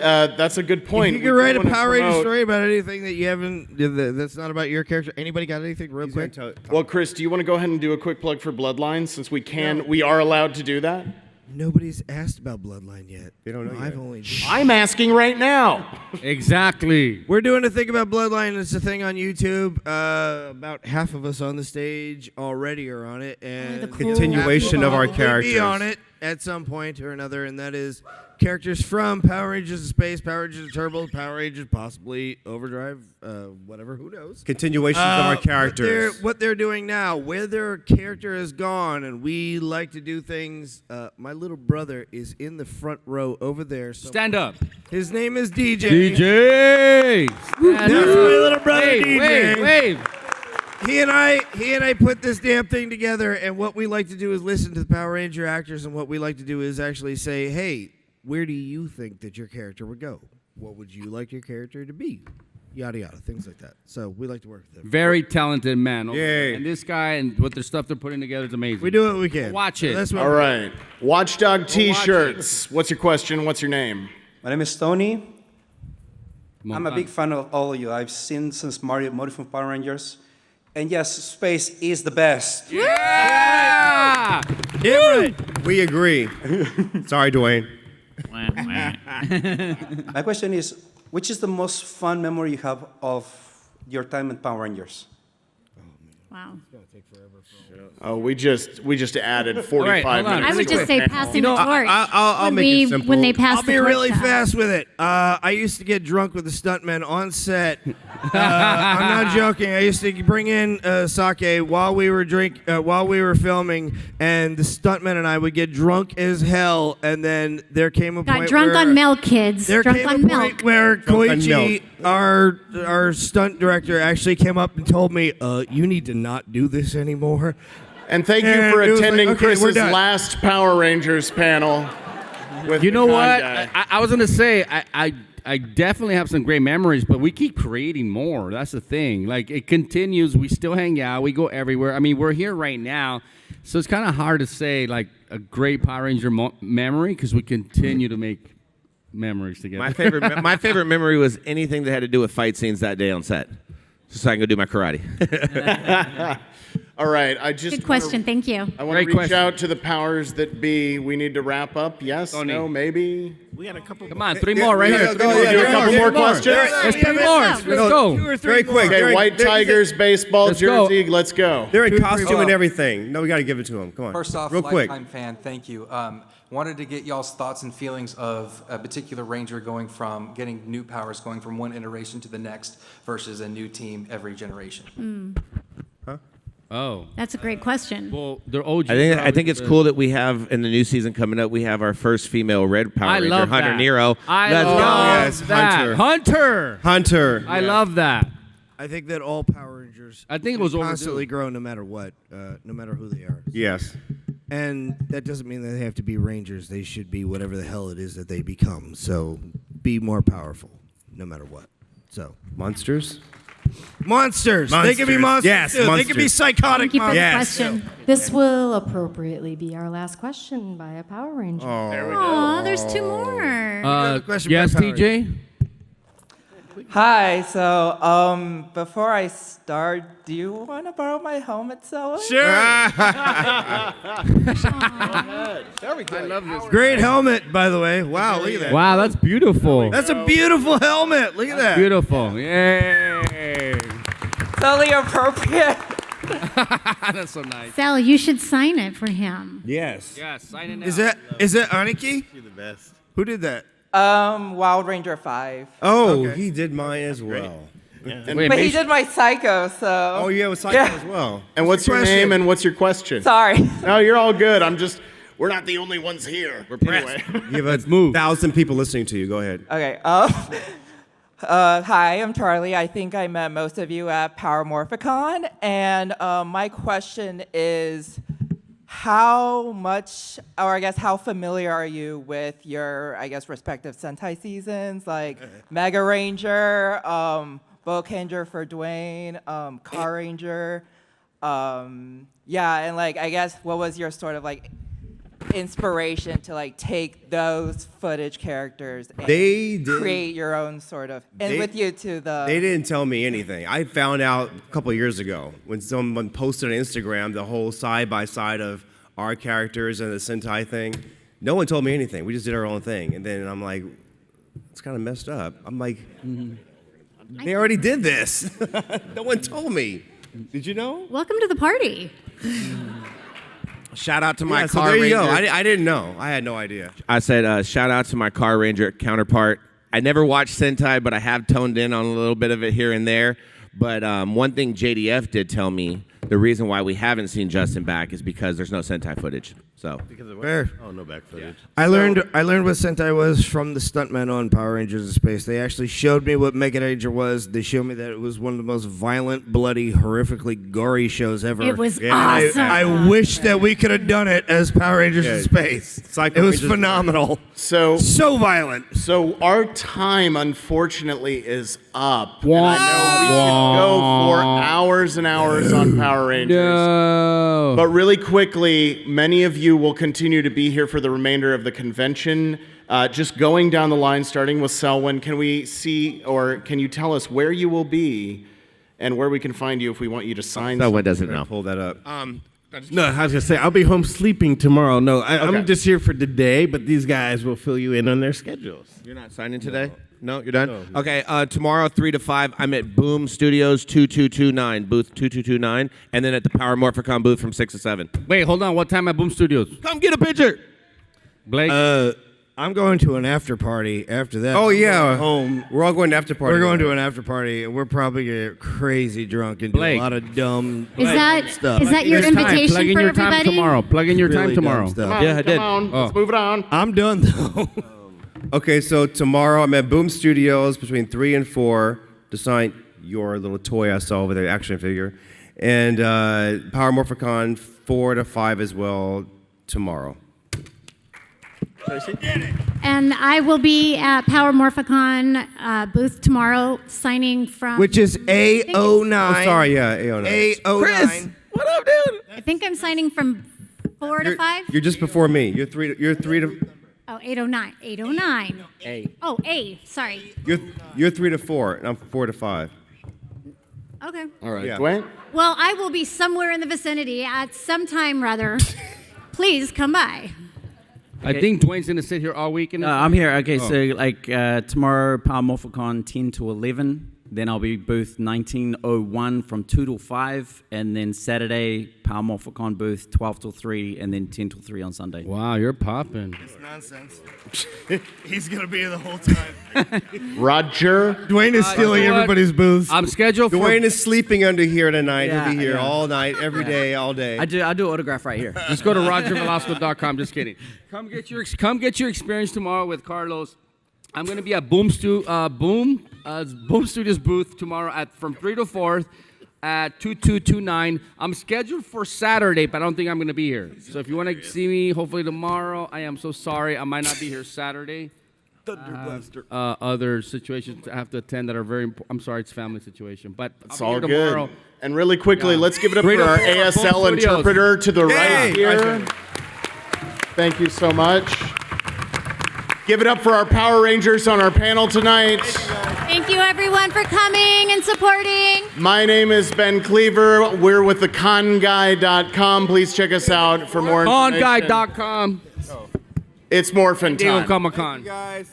point.
If you could write a Power Ranger story about anything that you haven't, that's not about your character. Anybody got anything real quick?
Well, Chris, do you want to go ahead and do a quick plug for Bloodline since we are allowed to do that?
Nobody's asked about Bloodline yet.
They don't know yet.
I've only.
I'm asking right now.
Exactly.
We're doing a thing about Bloodline. It's a thing on YouTube. About half of us on the stage already are on it, and
the cool-
Continuation of our
We'll
characters.
be on it at some point or another, and that is characters from Power Rangers in Space, Power Rangers Turbo, Power Rangers possibly Overdrive, whatever, who knows.
Continuations of our characters.
What they're doing now, where their character is gone, and we like to do things. My little brother is in the front row over there.
Stand up.
His name is DJ.
DJ.
That's my little brother,
Wave,
DJ.
wave.
He and I put this damn thing together, and what we like to do is listen to the Power Ranger actors, and what we like to do is actually say, hey, where do you think that your character would go? What would you like your character to be? Yada, yada, things like that. So we like to work with them.
Very talented man.
Yay.
And this guy and what the stuff they're putting together is amazing.
We do what we can.
Watch it.
That's what
All right. Watchdog T-shirts. What's your question? What's your name?
My name is Tony.
Come on,
I'm a big fan of all of you. I've seen since Mario Morphin Power Rangers. And yes, space is the best.
Yeah!
Different.
We agree. Sorry, Dwayne.
My question is, which is the most fun memory you have of your time in Power Rangers?
Wow.
Oh, we just added 45
All right, hold on.
minutes.
I would just say passing the torch.
I'll
when
make it simple.
When they pass
I'll
the
be
torch
really
down.
fast with it. I used to get drunk with the stuntmen on set. I'm not joking. I used to bring in sake while we were filming, and the stuntmen and I would get drunk as hell. And then there came a
Got
point
drunk
where
on milk, kids.
There
Drunk
came
on
a
milk.
point where
Drunk on
Koichi, our stunt director, actually came up and told me, "You need to not do this anymore."
And thank you
And
for
it was like,
attending
okay, we're
Chris's
done.
last Power Rangers panel. With
You
the
know
con
what?
guy.
I was gonna say I definitely have some great memories, but we keep creating more. That's the thing. Like it continues. We still hang out. We go everywhere. I mean, we're here right now, so it's kind of hard to say like a great Power Ranger memory because we continue to make memories together.
My favorite memory was anything that had to do with fight scenes that day on set, so I can go do my karate.
All right, I just
Good question. Thank you.
I want to
Great
reach
question.
out to the powers that be. We need to wrap up. Yes,
Tony.
no, maybe.
We got a couple.
Come on, three more right here.
We'll do a couple more questions.
There's three more. Let's go.
2 or 3
Very
more.
quick.
Okay, White Tigers baseball
Let's go.
jersey. Let's go.
They're in
2 or 3
costume
more.
and everything. No, we got to give it to them. Come on.
First off,
real quick.
lifetime fan, thank you. Wanted to get y'all's thoughts and feelings of a particular Ranger getting new powers, going from one iteration to the next versus a new team every generation.
Oh,
That's a great question.
well, they're OG.
I think it's cool that we have in the new season coming up. We have our first female Red Power
I
Ranger,
love
Hunter
that.
Nero.
I
Let's
love
go.
Yes,
that.
Hunter.
Hunter. I love that.
I think that all Power Rangers
I think it was
constantly
overdue.
grow no matter what, no matter who they are.
Yes.
And that doesn't mean that they have to be Rangers. They should be whatever the hell it is that they become. So be more powerful, no matter what. So
Monsters.
monsters. They can be monsters.
Yes,
too. They can be
monsters.
psychotic
Thank you for the
monsters.
question.
This will appropriately be our last question by a Power Ranger.
Aw, there's 2 more.
Question
Yes,
by Power
TJ.
Hi, so before I start, do you want to borrow my helmet, Selwyn?
Sure.
I love this.
Great helmet, by the way. Wow, look at that.
Wow, that's beautiful.
That's a beautiful helmet. Look at that.
Beautiful. Yay.
Totally appropriate.
That's so nice.
Sal, you should sign it for him.
Yes.
Yeah, sign it now.
Is that Aniki?
You're the best.
Who did that?
Wild Ranger 5.
Oh,
Okay.
he did mine as well.
Wait,
But he
make
did my Psycho, so.
Oh, yeah, it was Psycho
Yeah.
as well.
And what's your
Question.
name and what's your question?
Sorry.
No, you're all good. We're not the only ones here. We're
pressed.
You have a
move.
1,000 people listening to you. Go ahead.
Okay. Hi, I'm Charlie. I think I met most of you at Power Morphicon. And my question is, how much, or I guess how familiar are you with your, I guess, respective Sentai seasons, like Mega Ranger, Bokanger for Dwayne, Car Ranger, Yeah, and like I guess what was your sort of like inspiration to like take those footage characters and create your own sort of with you to the
They didn't tell me anything. I found out a couple of years ago when someone posted on Instagram the whole side by side of our characters and the Sentai thing. No one told me anything. We just did our own thing. And then I'm like, it's kind of messed up. I'm like, they already did this. No one told me. Did you know?
Welcome to the party.
Shout out to my
so
car
there you
ranger.
go. I didn't know. I had no idea.
I said, shout out to my car ranger counterpart. I never watched Sentai, but I have toned in on a little bit of it here and there. But one thing JDF did tell me, the reason why we haven't seen Justin back is because there's no Sentai footage. So
Because of
Fair.
Oh, no back footage.
I learned what Sentai was from the stuntmen on Power Rangers in Space. They actually showed me what Mega Ranger was. They showed me that it was one of the most violent, bloody, horrifically gory shows ever.
It was
And
awesome.
I wish that we could have done it as Power Rangers in Space.
Psycho
It was
Rangers-
phenomenal.
So
violent.
So our time, unfortunately, is up. And I know we could go for hours and hours on Power Rangers.
No.
But really quickly, many of you will continue to be here for the remainder of the convention. Just going down the line, starting with Selwyn, can we see, or can you tell us where you will be and where we can find you if we want you to sign?
Selwyn doesn't know.
Pull that up.
No, I was gonna say I'll be home sleeping tomorrow. No,
Okay.
I'm just here for today, but these guys will fill you in on their schedules.
You're not signing today? No, you're done? Okay, tomorrow, 3 to 5, I'm at Boom Studios 2229, booth 2229, and then at the Power Morphicon booth from 6 to 7.
Wait, hold on. What time at Boom Studios?
Come get a picture.
Blake?
I'm going to an after party after that.
Oh,
I'm
yeah.
going home.
We're all going to after party.
We're going to an after party, and we're probably going to get crazy drunk and do
Blake.
a lot of dumb
Is that
stuff.
is that your invitation
Plug in
for
your time
everybody?
tomorrow. Plug in your
Really
time
dumb
tomorrow.
stuff.
Yeah, I did.
Come on,
Oh.
let's move it on.
I'm done, though.
Okay, so tomorrow I'm at Boom Studios between 3 and 4 to sign your little toy I saw over there, action figure. And Power Morphicon 4 to 5 as well tomorrow.
And I will be at Power Morphicon booth tomorrow, signing from.
Which is A09.
Oh, sorry, yeah, A09.
A09.
What up, dude?
I think I'm signing from 4 to 5.
You're just before me. You're three to.
Oh, 809. 809.
A.
Oh, A. Sorry.
You're 3 to 4, and I'm 4 to 5.
Okay.
All right,
Yeah.
Dwayne?
Well, I will be somewhere in the vicinity at some time, rather. Please come by.
I think Dwayne's gonna sit here all weekend.
I'm here. Okay, so like tomorrow, Power Morphicon 10 to 11. Then I'll be booth 1901 from 2 till 5. And then Saturday, Power Morphicon booth 12 till 3. And then 10 till 3 on Sunday.
Wow, you're popping.
It's nonsense. He's going to be here the whole time.
Roger?
Dwayne is stealing
you know what?
everybody's booths.
I'm scheduled for.
Dwayne is sleeping under here tonight.
Yeah,
He'll be here
yeah.
all night, every day, all day.
I do autograph right here.
Just go to RogerVelasco.com. Just kidding. Come get your experience tomorrow with Carlos. I'm gonna be at Boom Studios booth tomorrow from 3 to 4 at 2229. I'm scheduled for Saturday, but I don't think I'm gonna be here. So if you want to see me, hopefully tomorrow. I am so sorry, I might not be here Saturday. Other situations I have to attend that are very important. I'm sorry, it's family situation, but
It's
I'll be
all
here
good.
tomorrow.
And really quickly,
Yeah.
let's give it up
3
for
to
our
4 at Boom
ASL
Studios.
interpreter to the right here.
Right.
Thank you so much. Give it up for our Power Rangers on our panel tonight.
Thank you, everyone, for coming and supporting.
My name is Ben Kliewer. We're with the conguy.com. Please check us out for more information.
Conguy.com.
It's Morphin
Diego
time.
Comic Con.
Guys,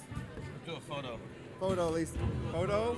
do a photo. Photo, Lisa. Photo.